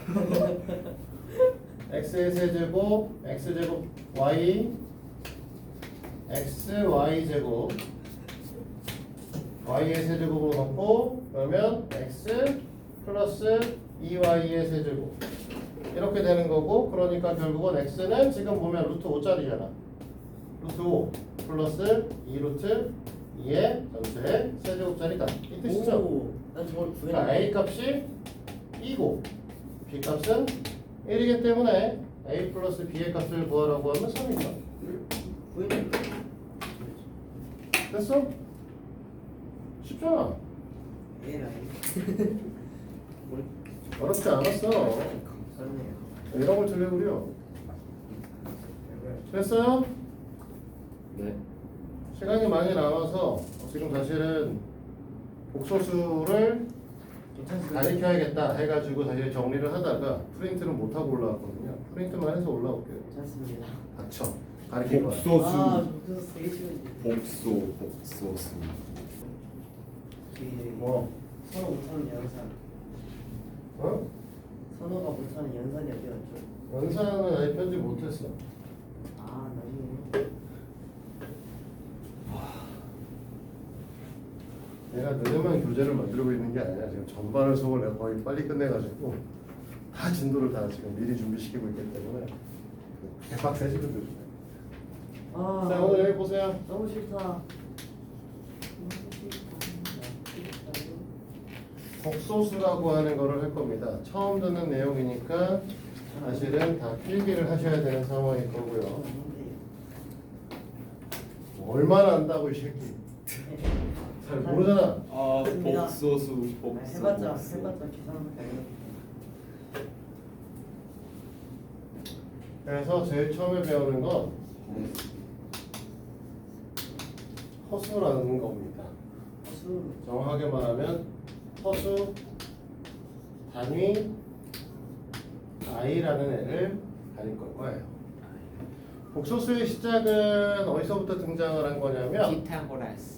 X의 세제곱, X제곱 Y, X, Y제곱 Y의 세제곱으로 넣고 그러면 X 플러스 2Y의 세제곱 이렇게 되는 거고 그러니까 결국은 X는 지금 보면 루트 5짜리잖아. 루트 5 플러스 2루트 2의 전체 세제곱짜리다. 이 뜻이죠? 오, 난 저걸 그러니까 구했는데. A 값이 2고 B 값은 1이기 때문에 A 플러스 B의 값을 구하라고 하면 3이죠. 구했는데. 됐어? 쉽잖아. 에라이. 뭘 어렵지 않았어. 썼네요. 이런 걸 들려 그려. 됐어요? 네. 시간이 많이 남아서 지금 사실은 복소수를 괜찮습니다. 가리켜야겠다 해가지고 사실 정리를 하다가 프린트는 못하고 올라왔거든요. 프린트만 해서 올라올게요. 괜찮습니다. 닥쳐. 가리킬 거야. 복소수. 아, 그래서 되게 싫은데. 복소수. 뭐? 선호 못하는 연산. 어? 선호가 못하는 연산이 어디 갔죠? 연산은 아직 편집 못했어. 아, 나중에. 교재를 만들고 있는 게 아니라 지금 전반을 수업을 내가 거의 빨리 끝내가지고 다 진도를 다 지금 미리 준비시키고 있기 때문에 개빡세지거든요. 아, 자 오늘 여기 보세요. 너무 싫다. 복소수라고 하는 거를 할 겁니다. 처음 듣는 내용이니까 사실은 다 필기를 하셔야 되는 상황일 거고요. 얼마나 안다고 이 새끼. 잘 모르잖아. 아 맞습니다. 복소수 해봤자 계산은 그래서 제일 처음에 배우는 건 허수라는 겁니다. 수. 정확하게 말하면 허수 단위 i라는 애를 가릴 거예요. 복소수의 시작은 어디서부터 등장을 한 거냐면 피타고라스.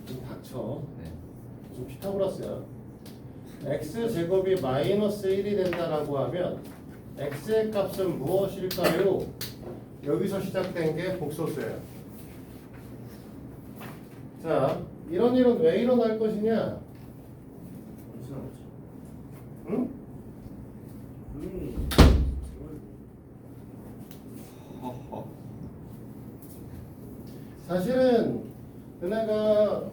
좀 닥쳐. 네. 무슨 피타고라스야. x제곱이 마이너스 1이 된다라고 하면 x의 값은 무엇일까요? 여기서 시작된 게 복소수예요. 자, 이런 일은 왜 일어날 것이냐? 무슨 말이죠? 응? 허허. 사실은 은혜가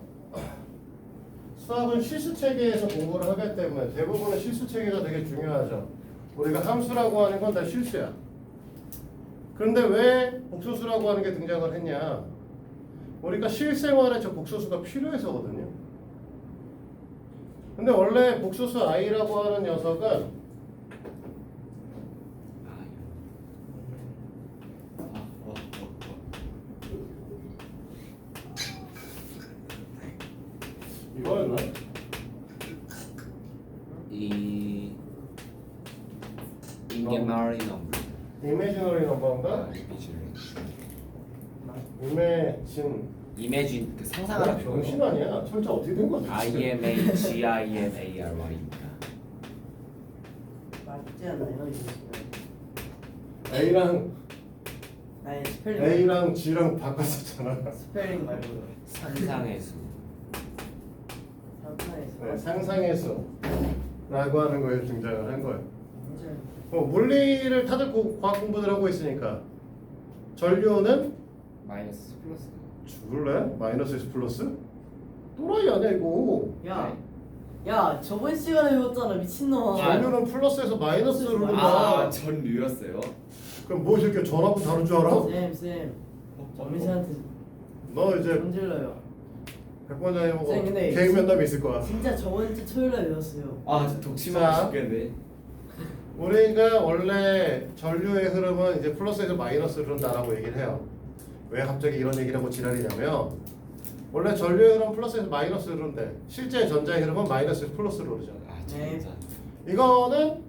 수학은 실수 체계에서 공부를 하기 때문에 대부분의 실수 체계가 되게 중요하죠. 우리가 함수라고 하는 건 다 실수야. 그런데 왜 복소수라고 하는 게 등장을 했냐? 우리가 실생활에 저 복소수가 필요해서거든요. 근데 원래 복소수 i라고 하는 녀석은 이거였나? 이 이게마리 넘버. 이미지너리 넘버인가? 이매진 그 상상하라 병신 아니야? 철자 어떻게 된 거지? IMAGIMARY입니다. 맞지 않나요? 이거 A랑 아니 스펠링 A랑 G랑 바꿨었잖아. 스펠링 말고 상상의 수. 상상에서 네, 상상의 수라고 하는 거에 등장을 한 거예요. 물리를 다들 과학 공부들 하고 있으니까 전류는 마이너스 플러스. 죽을래? 마이너스 S 플러스? 또라이 아니야 이거. 야 저번 시간에 배웠잖아 미친놈아. 전류는 플러스에서 마이너스로 흐른다. 아 전류였어요? 그럼 뭐 이렇게 전하고 다른 줄 알아? 쌤 정민 씨한테 너 이제 문질러요. 백반장님하고 쌤, 근데 계획 면담이 있을 거야. 진짜 저번 주 토요일에 배웠어요. 아저 독침하고 싶겠네. 우리가 원래 전류의 흐름은 이제 플러스에서 마이너스로 흐른다라고 얘기를 해요. 왜 갑자기 이런 얘기를 하고 지랄이냐면 원래 전류의 흐름은 플러스에서 마이너스로 흐른대. 실제 전자의 흐름은 마이너스에서 플러스로 흐르잖아. 아 네. 진짜. 이거는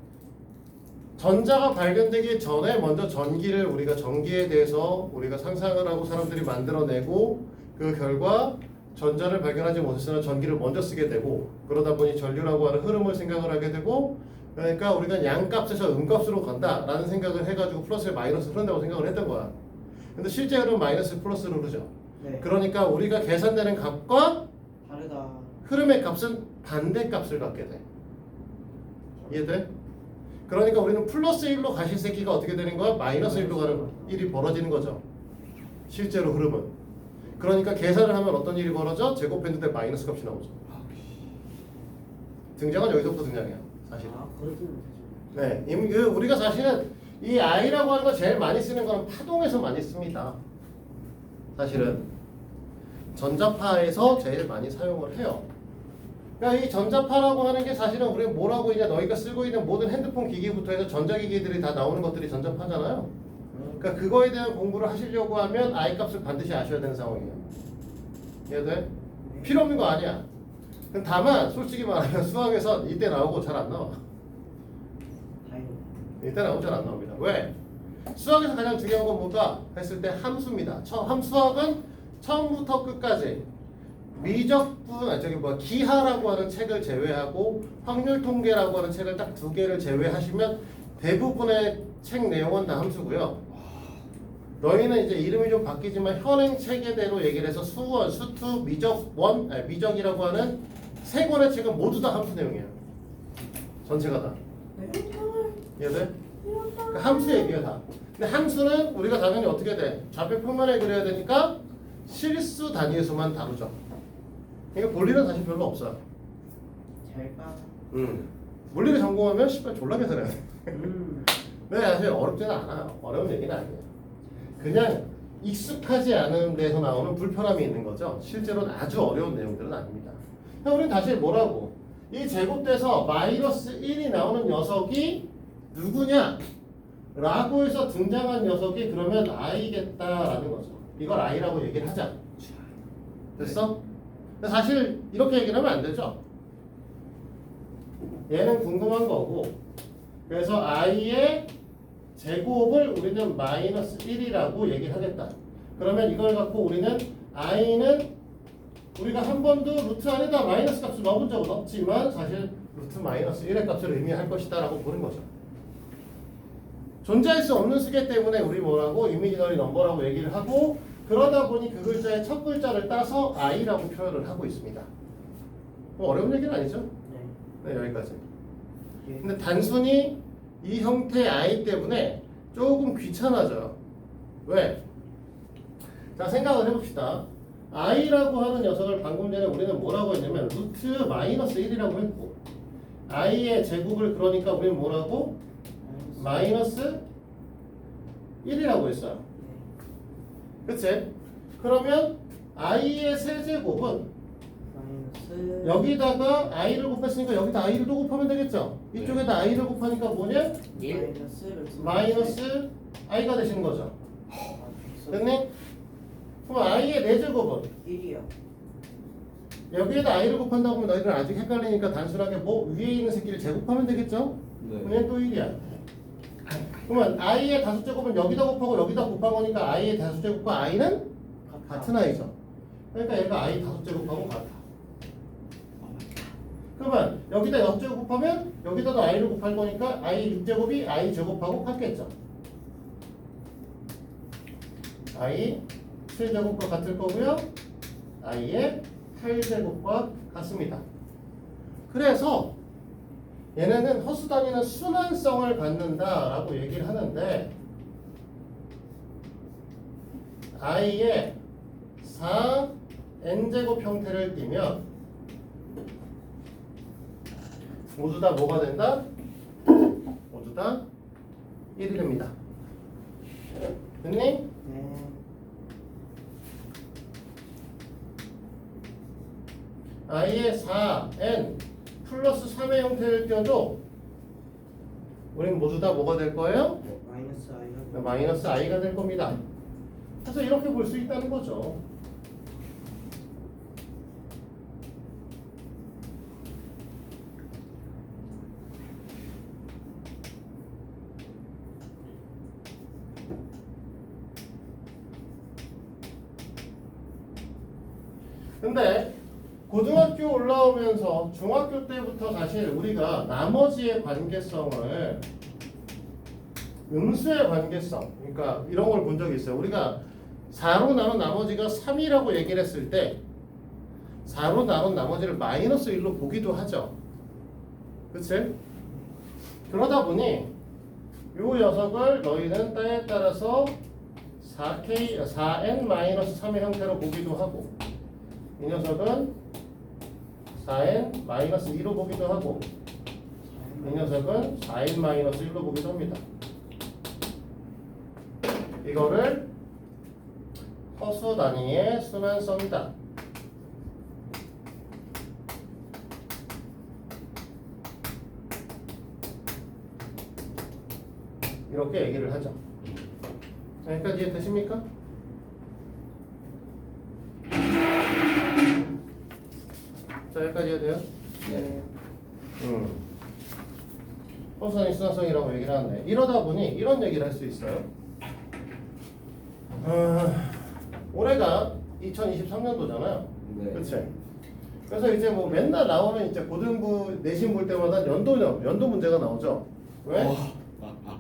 전자가 발견되기 전에 먼저 전기를 우리가 전기에 대해서 우리가 상상을 하고 사람들이 만들어내고 그 결과 전자를 발견하지 못했으나 전기를 먼저 쓰게 되고 그러다 보니 전류라고 하는 흐름을 생각을 하게 되고 그러니까 우리가 양값에서 음값으로 간다라는 생각을 해가지고 플러스에 마이너스 흐른다고 생각을 했던 거야. 근데 실제 흐름은 마이너스 플러스로 흐르죠. 네. 그러니까 우리가 계산되는 값과 다르다. 흐름의 값은 반대 값을 갖게 돼. 이해돼? 그러니까 우리는 플러스 1로 가실 새끼가 어떻게 되는 거야? 마이너스 1로 가는 일이 벌어지는 거죠. 실제로 흐름은. 그러니까 계산을 하면 어떤 일이 벌어져? 제곱했는데 마이너스 값이 나오죠. 등장은 여기서부터 등장해요. 사실. 아 그렇군. 네, 우리가 사실은 이 i라고 하는 거 제일 많이 쓰는 거는 파동에서 많이 씁니다. 사실은 전자파에서 제일 많이 사용을 해요. 그러니까 이 전자파라고 하는 게 사실은 우리가 뭐라고 있냐, 너희가 쓰고 있는 모든 핸드폰 기기부터 해서 전자기기들이 다 나오는 것들이 전자파잖아요. 그러니까 그거에 대한 공부를 하시려고 하면 i 값을 반드시 아셔야 되는 상황이에요. 이해돼? 필요 없는 거 아니야. 다만 솔직히 말하면 수학에서 이때 나오고 잘 안 나와. 이때 나오고 잘 안 나옵니다. 왜? 수학에서 가장 중요한 건 뭔가 했을 때 함수입니다. 수학은 처음부터 끝까지 미적분, 기하라고 하는 책을 제외하고 확률 통계라고 하는 책을 딱 두 개를 제외하시면 대부분의 책 내용은 다 함수고요. 너희는 이제 이름이 좀 바뀌지만 현행 체계대로 얘기를 해서 수원, 수투, 미적원, 미적이라고 하는 세 권의 책은 모두 다 함수 내용이에요. 전체가 다. 이해돼? 그러니까 함수 얘기야 다. 근데 함수는 우리가 당연히 어떻게 돼? 좌표 평면에 그려야 되니까 실수 단위에서만 다루죠. 그러니까 볼일은 사실 별로 없어요. 잘 봐. 물리를 전공하면 씨발 졸라 계산해야 돼. 네, 사실 어렵지는 않아요. 어려운 얘기는 아니에요. 그냥 익숙하지 않은 데서 나오는 불편함이 있는 거죠. 실제로는 아주 어려운 내용들은 아닙니다. 그럼 우리는 다시 뭐라고? 이 제곱돼서 마이너스 1이 나오는 녀석이 누구냐? 라고 해서 등장한 녀석이 그러면 i겠다라는 거죠. 이걸 i라고 얘기를 하자. 됐어? 근데 사실 이렇게 얘기를 하면 안 되죠. 얘는 궁금한 거고, 그래서 i의 제곱을 우리는 마이너스 1이라고 얘기를 하겠다. 그러면 이걸 갖고 우리는 i는 우리가 한 번도 루트 안에다 마이너스 값을 넣어본 적은 없지만 사실 루트 마이너스 1의 값을 의미할 것이다 라고 보는 거죠. 존재할 수 없는 수기 때문에 우리 뭐라고 이미지너리 넘버라고 얘기를 하고, 그러다 보니 그 글자의 첫 글자를 따서 i라고 표현을 하고 있습니다. 뭐 어려운 얘기는 아니죠? 네, 여기까지. 근데 단순히 이 형태의 i 때문에 조금 귀찮아져요. 왜? 자, 생각을 해봅시다. i라고 하는 녀석을 방금 전에 우리는 뭐라고 했냐면 루트 마이너스 1이라고 했고, i의 제곱을 그러니까 우리는 뭐라고? 마이너스 1이라고 했어요. 그치? 그러면 i의 세제곱은 마이너스 여기다가 i를 곱했으니까 여기다 i를 또 곱하면 되겠죠? 이쪽에다 i를 곱하니까 뭐냐? 1. 마이너스 루트 마이너스 i가 되시는 거죠. 됐니? 그럼 i의 4제곱은 1이요. 여기에다 i를 곱한다고 하면 너희들 아직 헷갈리니까 단순하게 뭐 위에 있는 새끼를 제곱하면 되겠죠? 네. 그냥 또 1이야. 그러면 i의 5제곱은 여기다 곱하고 여기다 곱한 거니까 i의 5제곱과 i는 같은 i죠. 그러니까 얘가 i 5제곱하고 같아. 그러면 여기다 6제곱 곱하면 여기다도 i를 곱할 거니까 i 6제곱이 i 제곱하고 같겠죠. i 7제곱과 같을 거고요. i의 8제곱과 같습니다. 그래서 얘네는 허수 단위는 순환성을 갖는다라고 얘기를 하는데, i의 4n제곱 형태를 띠면 모두 다 뭐가 된다? 모두 다 1이 됩니다. 됐니? 네. i의 4n 플러스 3의 형태를 띄워도 우리는 모두 다 뭐가 될 거예요? 마이너스 i가 마이너스 i가 될 겁니다. 그래서 이렇게 볼 수 있다는 거죠. 근데 고등학교 올라오면서 중학교 때부터 사실 우리가 나머지의 관계성을 음수의 관계성, 그러니까 이런 걸 본 적이 있어요. 우리가 4로 나눈 나머지가 3이라고 얘기를 했을 때 4로 나눈 나머지를 마이너스 1로 보기도 하죠. 그치? 그러다 보니 이 녀석을 너희는 때에 따라서 4n-3의 형태로 보기도 하고, 이 녀석은 4n-2로 보기도 하고, 이 녀석은 4n-1로 보기도 합니다. 이거를 허수 단위의 순환성이다. 이렇게 얘기를 하죠. 자, 여기까지 이해되십니까? 자, 여기까지 이해돼요? 네. 허수 단위 순환성이라고 얘기를 하는데, 이러다 보니 이런 얘기를 할 수 있어요. 올해가 2023년도잖아요. 네. 그치? 그래서 이제 뭐 맨날 나오는 이제 고등부 내신 볼 때마다 연도 문제가 나오죠. 왜?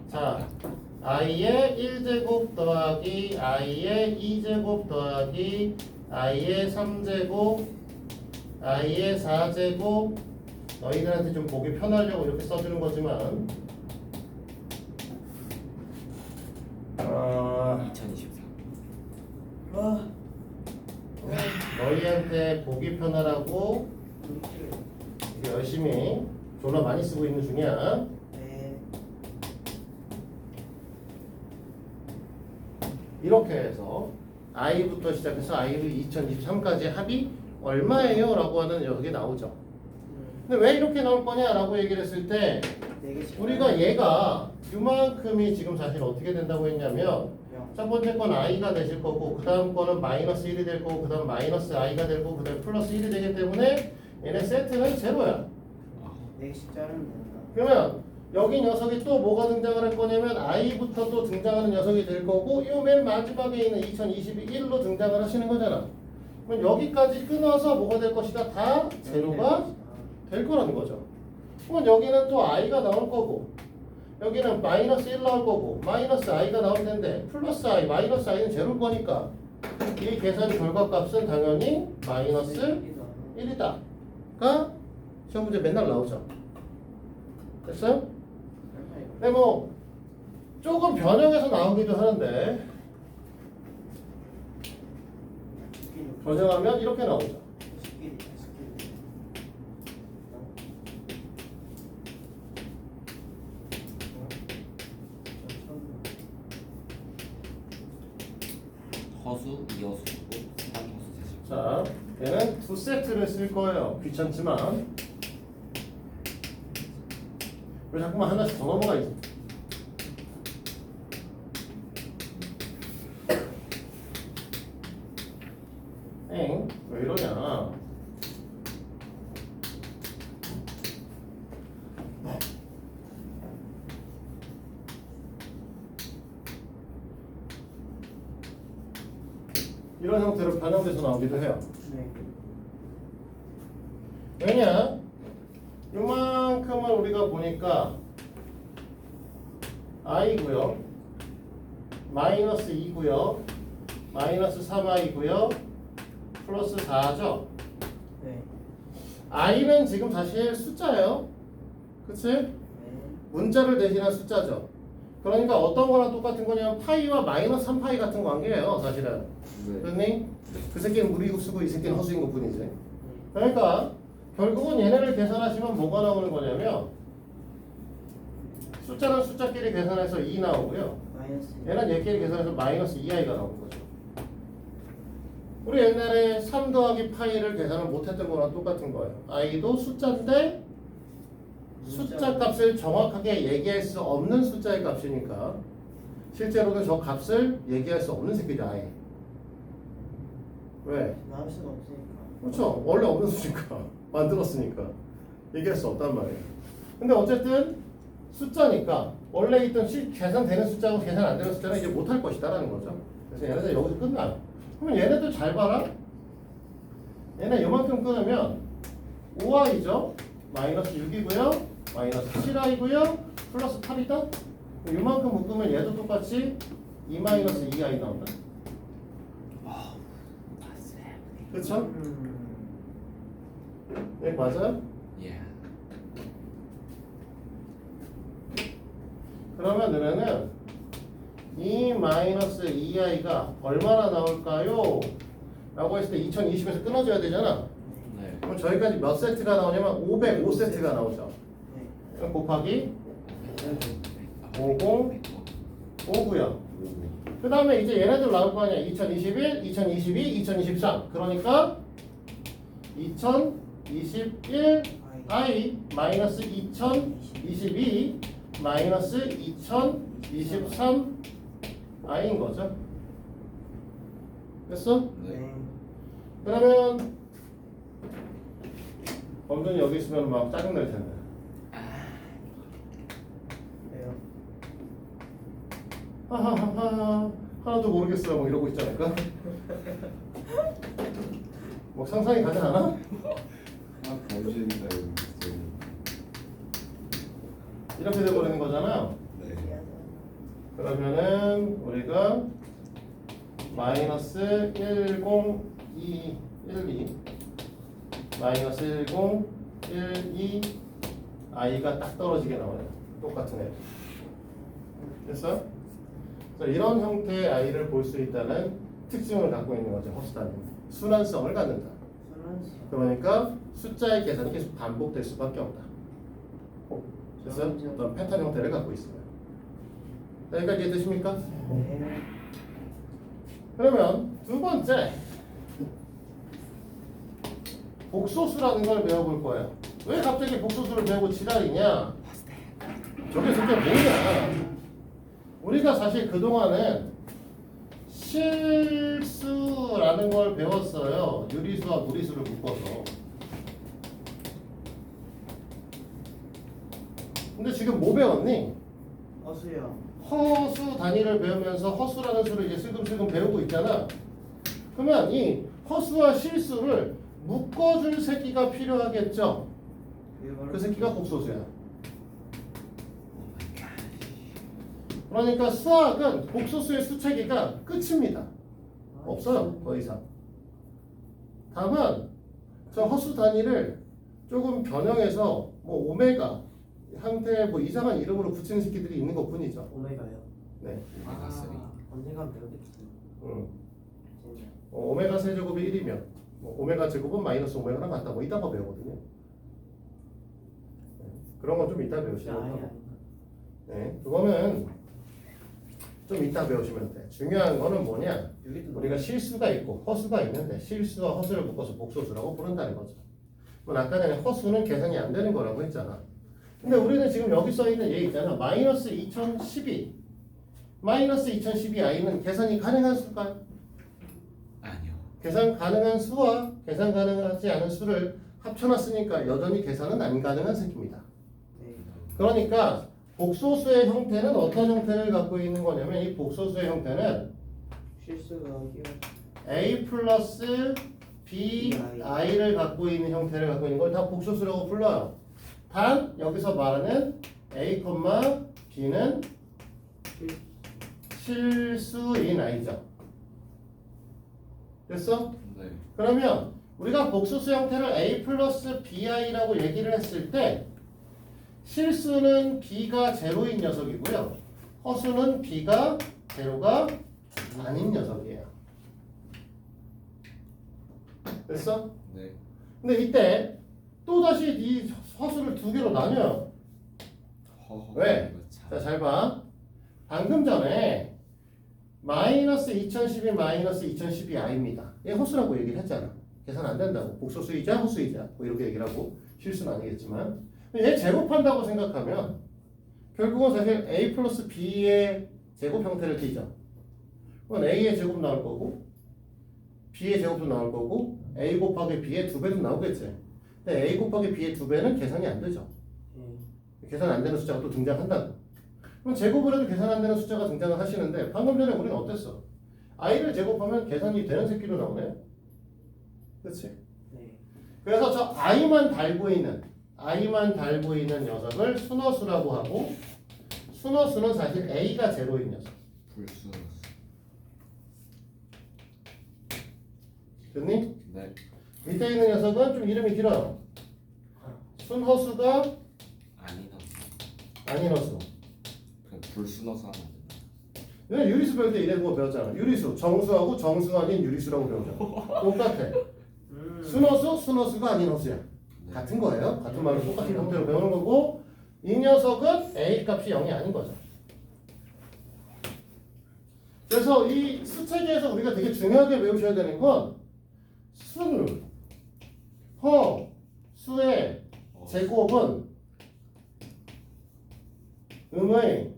자, i의 1제곱 더하기 i의 2제곱 더하기 i의 3제곱 i의 4제곱 너희들한테 좀 보기 편하려고 이렇게 써주는 거지만 2024. 아, 너희한테 보기 편하라고 열심히 졸라 많이 쓰고 있는 중이야. 네. 이렇게 해서 i부터 시작해서 i로 2023까지 합이 얼마예요? 라고 하는 여기 나오죠. 근데 왜 이렇게 나올 거냐? 라고 얘기를 했을 때 네 개씩. 우리가 얘가 이만큼이 지금 사실 어떻게 된다고 했냐면 첫 번째 건 i가 되실 거고 그 다음 거는 마이너스 1이 될 거고 그 다음 마이너스 i가 될 거고 그 다음 플러스 1이 되기 때문에 얘네 세트는 제로야. 네 개씩 자르면 된다. 그러면 여기 녀석이 또 뭐가 등장을 할 거냐면 i부터 또 등장하는 녀석이 될 거고 이 맨 마지막에 있는 2021로 등장을 하시는 거잖아. 그럼 여기까지 끊어서 뭐가 될 것이다? 다 제로가 될 거라는 거죠. 그럼 여기는 또 i가 나올 거고 여기는 마이너스 1 나올 거고 마이너스 i가 나올 텐데 플러스 i, 마이너스 i는 제로일 거니까 이 계산 결과값은 당연히 마이너스 1이다가 시험 문제 맨날 나오죠. 됐어요? 근데 뭐 조금 변형해서 나오기도 하는데 변형하면 이렇게 나오죠. 허수, 이허수, 삼허수 세수. 자, 얘는 두 세트를 쓸 거예요. 귀찮지만 왜 자꾸만 하나씩 더 넘어가 있어? 왜 이러냐? 이런 형태로 변형돼서 나오기도 해요. 네. 왜냐? 이만큼을 우리가 보니까 i고요, 마이너스 2고요, 마이너스 3i고요, 플러스 4죠. 네. i는 지금 사실 숫자예요. 그치? 네. 문자를 대신한 숫자죠. 그러니까 어떤 거랑 똑같은 거냐면 파이와 마이너스 3파이 같은 관계예요, 사실은. 네. 그렇니? 그 새끼는 무리고 쓰고 이 새끼는 허수인 것 뿐이지. 그러니까 결국은 얘네를 계산하시면 뭐가 나오는 거냐면 숫자는 숫자끼리 계산해서 2 나오고요. 마이너스. 얘는 얘끼리 계산해서 마이너스 2i가 나오는 거죠. 우리 옛날에 3 더하기 파이를 계산을 못했던 거랑 똑같은 거예요. i도 숫자인데 숫자 값을 정확하게 얘기할 수 없는 숫자의 값이니까 실제로는 저 값을 얘기할 수 없는 새끼죠, i. 왜? 나올 수가 없으니까. 그렇죠. 원래 없는 수니까 만들었으니까 얘기할 수 없단 말이에요. 근데 어쨌든 숫자니까 원래 있던 계산되는 숫자하고 계산 안 되는 숫자는 이제 못할 것이다라는 거죠. 그래서 얘네들 여기서 끝나요. 그러면 얘네들 잘 봐라. 얘네 요만큼 끊으면 5i죠. 마이너스 6이고요. 마이너스 7i고요. 플러스 8이다. 요만큼 묶으면 얘도 똑같이 2 마이너스 2i 나온다. 그렇죠? 네, 맞아요? 예. 그러면 너네는 2 마이너스 2i가 얼마나 나올까요? 라고 했을 때 2020에서 끊어져야 되잖아. 네. 그럼 저희까지 몇 세트가 나오냐면 505세트가 나오죠. 네. 곱하기 50, 5고요. 그 다음에 이제 얘네들 나올 거 아니야. 2021, 2022, 2023. 그러니까 2021 i 마이너스 2022 마이너스 2023 i인 거죠. 됐어? 네. 그러면 범준이 여기 있으면 막 짜증날 텐데. 왜요? 하하하하 하나도 모르겠어 뭐 이러고 있지 않을까? 뭐 상상이 가지 않아? 아, 범신이다 이거. 이렇게 돼버리는 거잖아요. 네. 그러면은 우리가 마이너스 10, 2, 1, 2 마이너스 10, 1, 2 i가 딱 떨어지게 나와요. 똑같은 애. 됐어? 그래서 이런 형태의 i를 볼 수 있다는 특징을 갖고 있는 거죠. 허수단위. 순환성을 갖는다. 순환수. 그러니까 숫자의 계산이 계속 반복될 수밖에 없다. 그래서 어떤 패턴 형태를 갖고 있습니다. 여기까지 이해되십니까? 네. 그러면 두 번째 복소수라는 걸 배워볼 거예요. 왜 갑자기 복소수를 배우고 지랄이냐? 저게 진짜 뭐냐? 우리가 사실 그동안은 실수라는 걸 배웠어요. 유리수와 무리수를 묶어서. 근데 지금 뭐 배웠니? 어수요. 허수 단위를 배우면서 허수라는 수를 이제 슬금슬금 배우고 있잖아. 그러면 이 허수와 실수를 묶어줄 새끼가 필요하겠죠. 그 새끼가 복소수야. 그러니까 수학은 복소수의 수체계가 끝입니다. 없어요, 더 이상. 다만 저 허수 단위를 조금 변형해서 뭐 오메가 형태의 뭐 이상한 이름으로 붙이는 새끼들이 있는 것뿐이죠. 오메가요. 네. 오메가 3. 언젠간 배우겠지. 진짜. 오메가 세제곱이 1이면 뭐 오메가 제곱은 마이너스 오메가랑 같다. 뭐 이딴 거 배우거든요. 네. 그런 건 좀 이따 배우시면 아니 돼요. 아니. 네, 그거는 좀 이따 배우시면 돼. 중요한 거는 뭐냐? 우리가 실수가 있고 허수가 있는데 실수와 허수를 묶어서 복소수라고 부른다는 거죠. 뭐 아까 전에 허수는 계산이 안 되는 거라고 했잖아. 근데 우리는 지금 여기 써 있는 얘 있잖아. 마이너스 2012. 마이너스 2012 i는 계산이 가능한 수일까요? 아니요. 계산 가능한 수와 계산 가능하지 않은 수를 합쳐놨으니까 여전히 계산은 안 가능한 새끼입니다. 네. 그러니까 복소수의 형태는 어떤 형태를 갖고 있는 거냐면 이 복소수의 형태는 실수가 끼어. a 플러스 b i를 갖고 있는 형태를 갖고 있는 걸 다 복소수라고 불러요. 단 여기서 말하는 a, b는 실수인 i죠. 됐어? 네. 그러면 우리가 복소수 형태를 a 플러스 bi라고 얘기를 했을 때 실수는 b가 제로인 녀석이고요. 허수는 b가 제로가 아닌 녀석이에요. 됐어? 네. 근데 이때 또다시 이 허수를 두 개로 나뉘어요. 허허. 왜? 이거 참. 자, 잘 봐. 방금 전에 마이너스 2012 마이너스 2012 i입니다. 얘 허수라고 얘기를 했잖아. 계산 안 된다고. 복소수이자 허수이자 뭐 이렇게 얘기를 하고 실수는 아니겠지만 얘 제곱한다고 생각하면 결국은 사실 a 플러스 b의 제곱 형태를 띠죠. 그건 a의 제곱 나올 거고 b의 제곱도 나올 거고 a 곱하기 b의 2배도 나오겠지. 근데 a 곱하기 b의 2배는 계산이 안 되죠. 계산 안 되는 숫자가 또 등장한다고. 그럼 제곱을 해도 계산 안 되는 숫자가 등장을 하시는데 방금 전에 우리는 어땠어? i를 제곱하면 계산이 되는 새끼로 나오네. 그렇지? 네. 그래서 저 i만 달고 있는 녀석을 순허수라고 하고 순허수는 사실 a가 제로인 녀석. 불순. 됐니? 네. 밑에 있는 녀석은 좀 이름이 길어요. 순허수가 아니나. 아닌 허수. 그냥 불순어서 하면 안 된다. 얘는 유리수 배울 때 이런 거 배웠잖아. 유리수 정수하고 정수 아닌 유리수라고 배우잖아. 똑같아. 순허수, 순허수가 아닌 허수야. 네. 같은 거예요. 같은 말로 똑같은 형태로 배우는 거고 이 녀석은 a 값이 0이 아닌 거죠. 그래서 이 수체계에서 우리가 되게 중요하게 배우셔야 되는 건 순, 허, 수의 제곱은 음의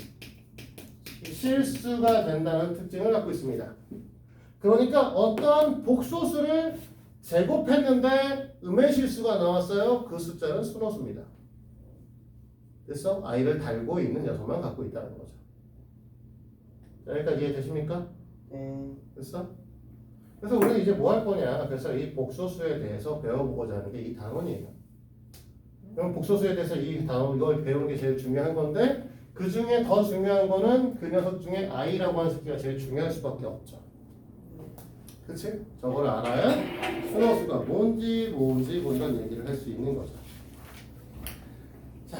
실수가 된다는 특징을 갖고 있습니다. 그러니까 어떤 복소수를 제곱했는데 음의 실수가 나왔어요. 그 숫자는 순허수입니다. 됐어? i를 달고 있는 녀석만 갖고 있다는 거죠. 여기까지 이해되십니까? 네. 됐어? 그래서 우리는 이제 뭐 할 거냐? 그래서 이 복소수에 대해서 배워보고자 하는 게 이 단원이에요. 그럼 복소수에 대해서 이 단원 이걸 배우는 게 제일 중요한 건데 그 중에 더 중요한 거는 그 녀석 중에 i라고 하는 새끼가 제일 중요할 수밖에 없죠. 그 그치? 저거를 알아야 순허수가 뭔지 뭐 이런 얘기를 할 수 있는 거죠. 자,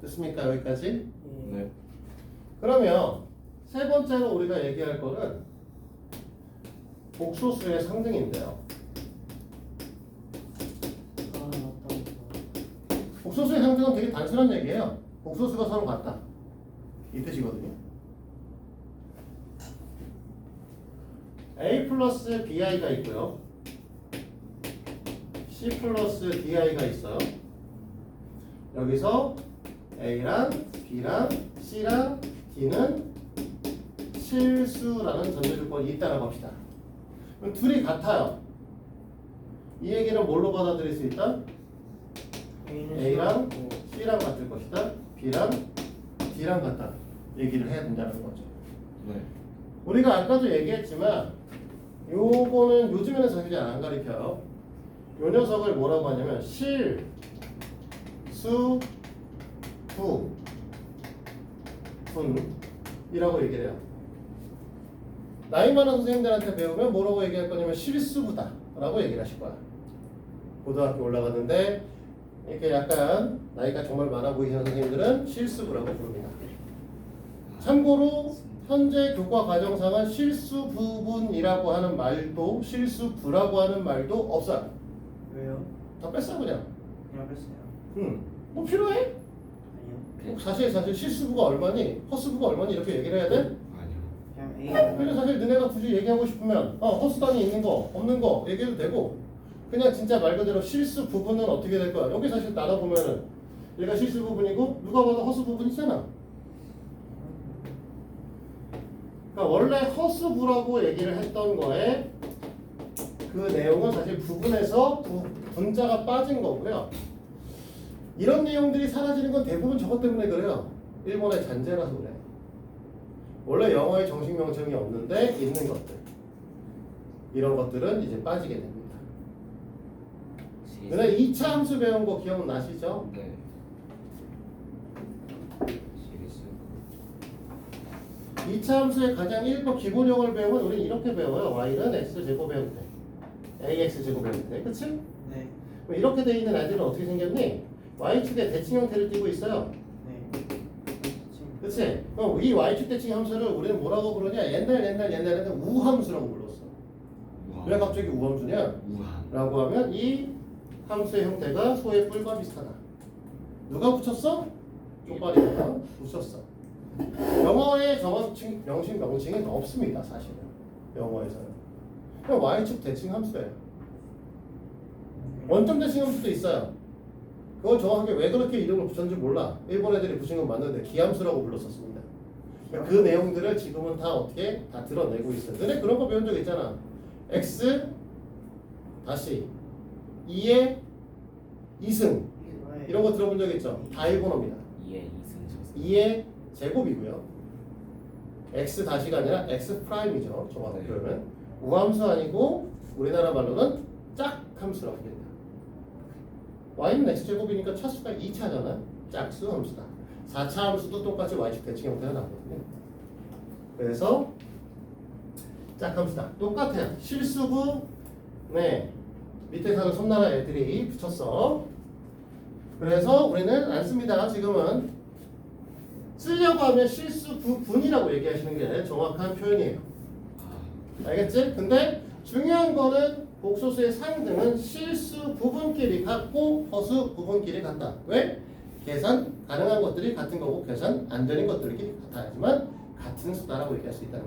됐습니까? 여기까지? 네. 그러면 세 번째로 우리가 얘기할 거는 복소수의 상등인데요. 아 맞다. 복소수의 상등은 되게 단순한 얘기예요. 복소수가 서로 같다. 이 뜻이거든요. A 플러스 BI가 있고요. C 플러스 DI가 있어요. 여기서 A랑 B랑 C랑 D는 실수라는 전제 조건이 있다라고 합시다. 그럼 둘이 같아요. 이 얘기는 뭘로 받아들일 수 있다? A랑 C랑 같을 것이다. B랑 D랑 같다. 얘기를 해야 된다는 거죠. 네. 우리가 아까도 얘기했지만 요거는 요즘에는 사실 잘 안 가르쳐요. 요 녀석을 뭐라고 하냐면 실, 수, 부, 분이라고 얘기를 해요. 나이 많은 선생님들한테 배우면 뭐라고 얘기할 거냐면 실수부다 라고 얘기를 하실 거야. 고등학교 올라갔는데 이렇게 약간 나이가 정말 많아 보이시는 선생님들은 실수부라고 부릅니다. 참고로 현재 교과 과정상은 실수 부분이라고 하는 말도 실수부라고 하는 말도 없어요. 왜요? 다 뺐어 그냥. 그냥 뺐어요. 뭐 필요해? 아니요. 사실 실수부가 얼마니 허수부가 얼마니 이렇게 얘기를 해야 돼? 아니요. 그냥 A. 근데 사실 너네가 굳이 얘기하고 싶으면 허수단이 있는 거 없는 거 얘기해도 되고 그냥 진짜 말 그대로 실수 부분은 어떻게 될 거야? 여기 사실 나눠 보면은 얘가 실수 부분이고 누가 봐도 허수 부분이잖아. 그러니까 원래 허수부라고 얘기를 했던 거에 그 내용은 사실 부분에서 분자가 빠진 거고요. 이런 내용들이 사라지는 건 대부분 저것 때문에 그래요. 일본의 잔재라서 그래. 원래 영어에 정식 명칭이 없는데 있는 것들. 이런 것들은 이제 빠지게 됩니다. 근데 2차 함수 배운 거 기억나시죠? 네. 실수. 2차 함수의 가장 1번 기본형을 배우면 우리는 이렇게 배워요. y는 x제곱 배울 때. ax제곱 배울 때. 그치? 네. 그럼 이렇게 돼 있는 애들은 어떻게 생겼니? y축에 대칭 형태를 띠고 있어요. 네. 그치? 그럼 이 y축 대칭 함수를 우리는 뭐라고 부르냐? 옛날에는 우함수라고 불렀어. 우함. 왜 갑자기 우함수냐? 우함. 라고 하면 이 함수의 형태가 소의 뿔과 비슷하다. 누가 붙였어? 쪽발이가 붙였어. 영어의 정식 명칭은 없습니다. 사실은 영어에서는 그냥 y축 대칭 함수예요. 원점 대칭 함수도 있어요. 그건 정확하게 왜 그렇게 이름을 붙였는지 몰라. 일본 애들이 붙인 건 맞는데 기함수라고 불렀었습니다. 그러니까 그 내용들을 지금은 다 어떻게 다 드러내고 있어요. 근데 그런 거 배운 적 있잖아. x 다시 2의 2승 이런 거 들어본 적 있죠? 다 일본어입니다. 2의 2승 쳤어. 2의 제곱이고요. x 다시가 아니라 x 프라임이죠. 정확하게 네. 그러면 우함수 아니고 우리나라 말로는 짝함수라고 합니다. y는 x 제곱이니까 차수가 2차잖아. 짝수 함수다. 4차 함수도 똑같이 y축 대칭 형태가 나거든요. 그래서 짝함수다. 똑같아요. 실수부 네 밑에 사는 섬나라 애들이 붙였어. 그래서 우리는 안 씁니다. 지금은 쓰려고 하면 실수 부분이라고 얘기하시는 게 정확한 표현이에요. 알겠지? 근데 중요한 거는 복소수의 상등은 실수 부분끼리 같고 허수 부분끼리 같다. 왜? 계산 가능한 것들이 같은 거고 계산 안 되는 것들끼리 같아야지만 같은 수다라고 얘기할 수 있다는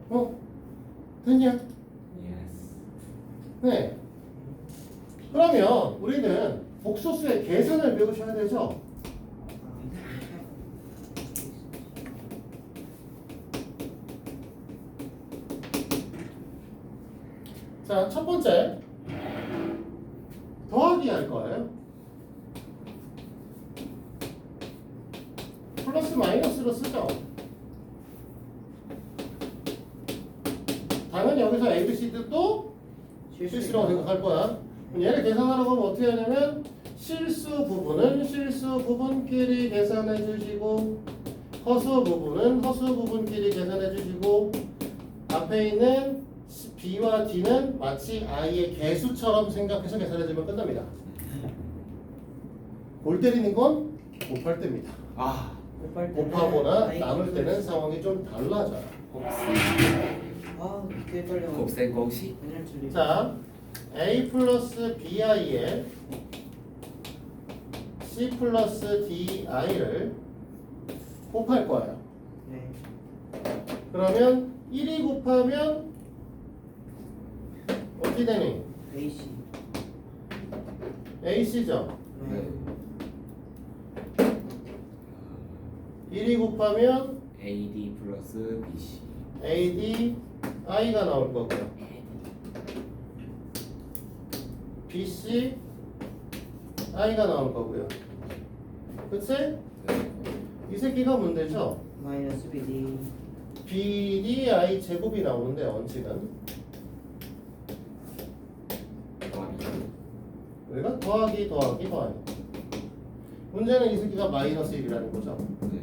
거죠. 됐냐? 예스. 네. 그러면 우리는 복소수의 계산을 배우셔야 되죠. 자, 첫 번째 더하기 할 거예요. 플러스 마이너스로 쓰죠. 당연히 여기서 A, B, C도 또 실수라고 생각할 거야. 그럼 얘를 계산하라고 하면 어떻게 하냐면 실수 부분은 실수 부분끼리 계산해 주시고 허수 부분은 허수 부분끼리 계산해 주시고 앞에 있는 B와 D는 마치 I의 개수처럼 생각해서 계산해주면 끝납니다. 골 때리는 건 곱할 때입니다. 아 곱하거나 나눌 때는 상황이 좀 달라져요. 아 그게 빨리 와. 곱셈 공식. 그냥 줄리. 자, A 플러스 BI에 C 플러스 DI를 곱할 거예요. 네. 그러면 1이 곱하면 어떻게 되니? AC. AC죠. 네. 1이 곱하면 AD 플러스 BC. AD I가 나올 거고요. BC I가 나올 거고요. 그치? 네. 이 새끼가 문제죠? 마이너스 BD. BDI 제곱이 나오는데 원칙은 더하기. 우리가 더하기 문제는 이 새끼가 마이너스 1이라는 거죠. 네.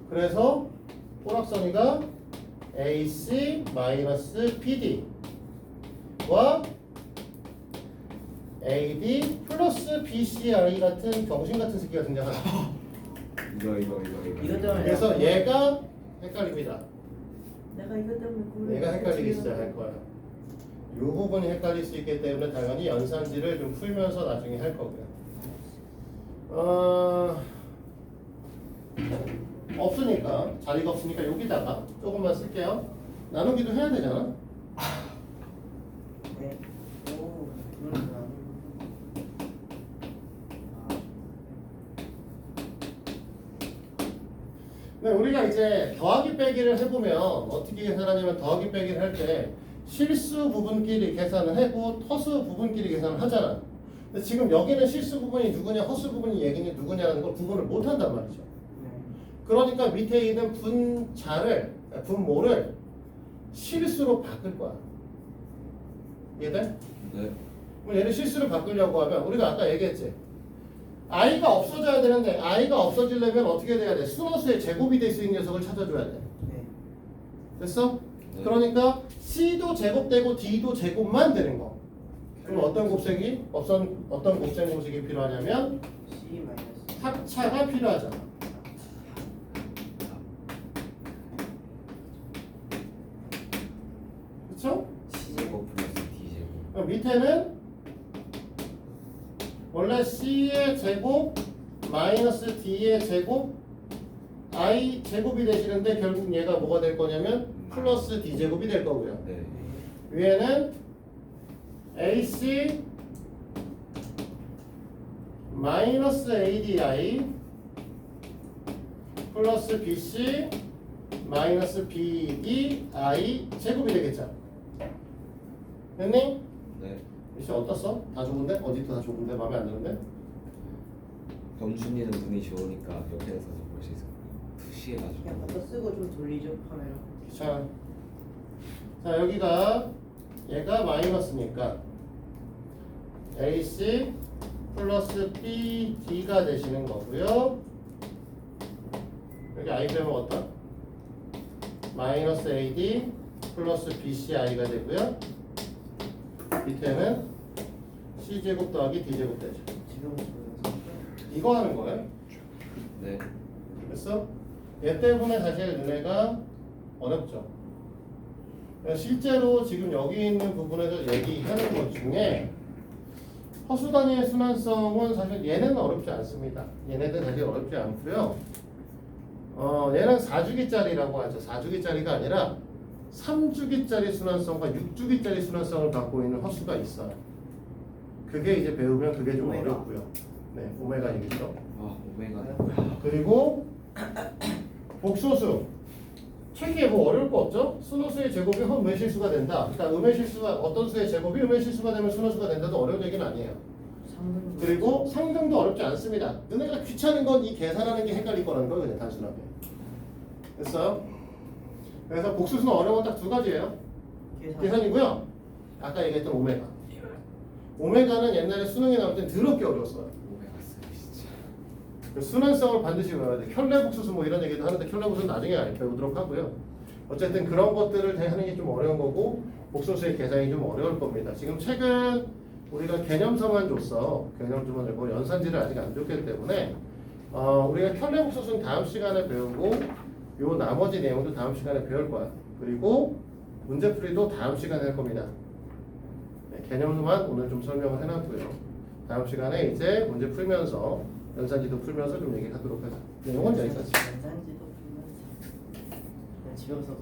그래서 꼬락선이가 AC 마이너스 BD와 AD 플러스 BCI 같은 병신 같은 새끼가 등장한다. 이거. 이것 때문에. 그래서 얘가 헷갈립니다. 내가 이것 때문에 고를. 얘가 헷갈리기 시작할 거예요. 이 부분이 헷갈릴 수 있기 때문에 당연히 연산지를 좀 풀면서 나중에 할 거고요. 없으니까 자리가 없으니까 여기다가 조금만 쓸게요. 나누기도 해야 되잖아. 네. 오. 그러니까. 네, 우리가 이제 더하기 빼기를 해보면 어떻게 계산하냐면 더하기 빼기를 할 때 실수 부분끼리 계산을 하고 허수 부분끼리 계산을 하잖아. 근데 지금 여기는 실수 부분이 누구냐 허수 부분이 얘기냐 누구냐는 걸 구분을 못 한단 말이죠. 네. 그러니까 밑에 있는 분모를 실수로 바꿀 거야. 이해돼? 네. 그럼 얘를 실수로 바꾸려고 하면 우리가 아까 얘기했지. I가 없어져야 되는데 I가 없어지려면 어떻게 돼야 돼? 순호수의 제곱이 될 수 있는 녀석을 찾아줘야 돼. 네. 됐어? 네. 그러니까 C도 제곱되고 D도 제곱만 되는 거. 그럼 어떤 곱셈이? 어떤 곱셈 공식이 필요하냐면 C 마이너스. 합차가 필요하잖아. 그쵸? C제곱 플러스 D제곱. 그럼 밑에는 원래 C의 제곱 마이너스 D의 제곱 I 제곱이 되시는데 결국 얘가 뭐가 될 거냐면 플러스 D 제곱이 될 거고요. 네. 위에는 AC 마이너스 ADI 플러스 BC 마이너스 BDI 제곱이 되겠죠. 됐니? 네. 미씨 어떻어? 다 좋은데? 어디도 다 좋은데? 마음에 안 드는데? 경준이는 눈이 좋으니까 옆에서 볼 수 있을 거예요. 푸시해가지고. 그냥 갖다 쓰고 좀 돌리죠 카메라. 귀찮아. 자 여기가 얘가 마이너스니까 AC 플러스 BD가 되시는 거고요. 여기 I 빼면 어떤? 마이너스 AD 플러스 BCI가 되고요. 밑에는 C제곱 더하기 D제곱 되죠. 지금 보여서. 이거 하는 거예요. 네. 됐어? 얘 때문에 사실 너네가 어렵죠. 실제로 지금 여기 있는 부분에서 얘기하는 것 중에 허수 단위의 순환성은 사실 얘네는 어렵지 않습니다. 얘네들 사실 어렵지 않고요. 얘는 4주기짜리라고 하죠. 4주기짜리가 아니라 3주기짜리 순환성과 6주기짜리 순환성을 갖고 있는 허수가 있어요. 그게 이제 배우면 그게 좀 오메가. 어렵고요. 네, 오메가 얘기죠. 아 오메가. 그리고 복소수. 책에 뭐 어려울 거 없죠? 순호수의 제곱이 흠의 실수가 된다. 그러니까 음의 실수가 어떤 수의 제곱이 음의 실수가 되면 순호수가 된다도 어려운 얘기는 아니에요. 상등. 그리고 상등도 어렵지 않습니다. 너네가 귀찮은 건 이 계산하는 게 헷갈릴 거라는 거예요. 그냥 단순하게. 됐어요? 그래서 복수수는 어려운 건 딱 두 가지예요. 계산이고요. 아까 얘기했던 오메가. 오메가는 옛날에 수능에 나올 땐 더럽게 어려웠어요. 오메가 3 진짜. 그 순환성을 반드시 외워야 돼. 켤레복수수 뭐 이런 얘기도 하는데 켤레복수는 나중에 배우도록 하고요. 어쨌든 그런 것들을 하는 게 좀 어려운 거고 복소수의 계산이 좀 어려울 겁니다. 지금 최근 우리가 개념서만 줬어. 개념서만 주고 연산지를 아직 안 줬기 때문에 우리가 켤레 복소수는 다음 시간에 배우고 요 나머지 내용도 다음 시간에 배울 거야. 그리고 문제풀이도 다음 시간에 할 겁니다. 네, 개념서만 오늘 좀 설명을 해놨고요. 다음 시간에 이제 문제 풀면서 연산지도 풀면서 좀 얘기하도록 하자. 내용은 여기까지. 연산지도 풀면서 그냥 집에 가서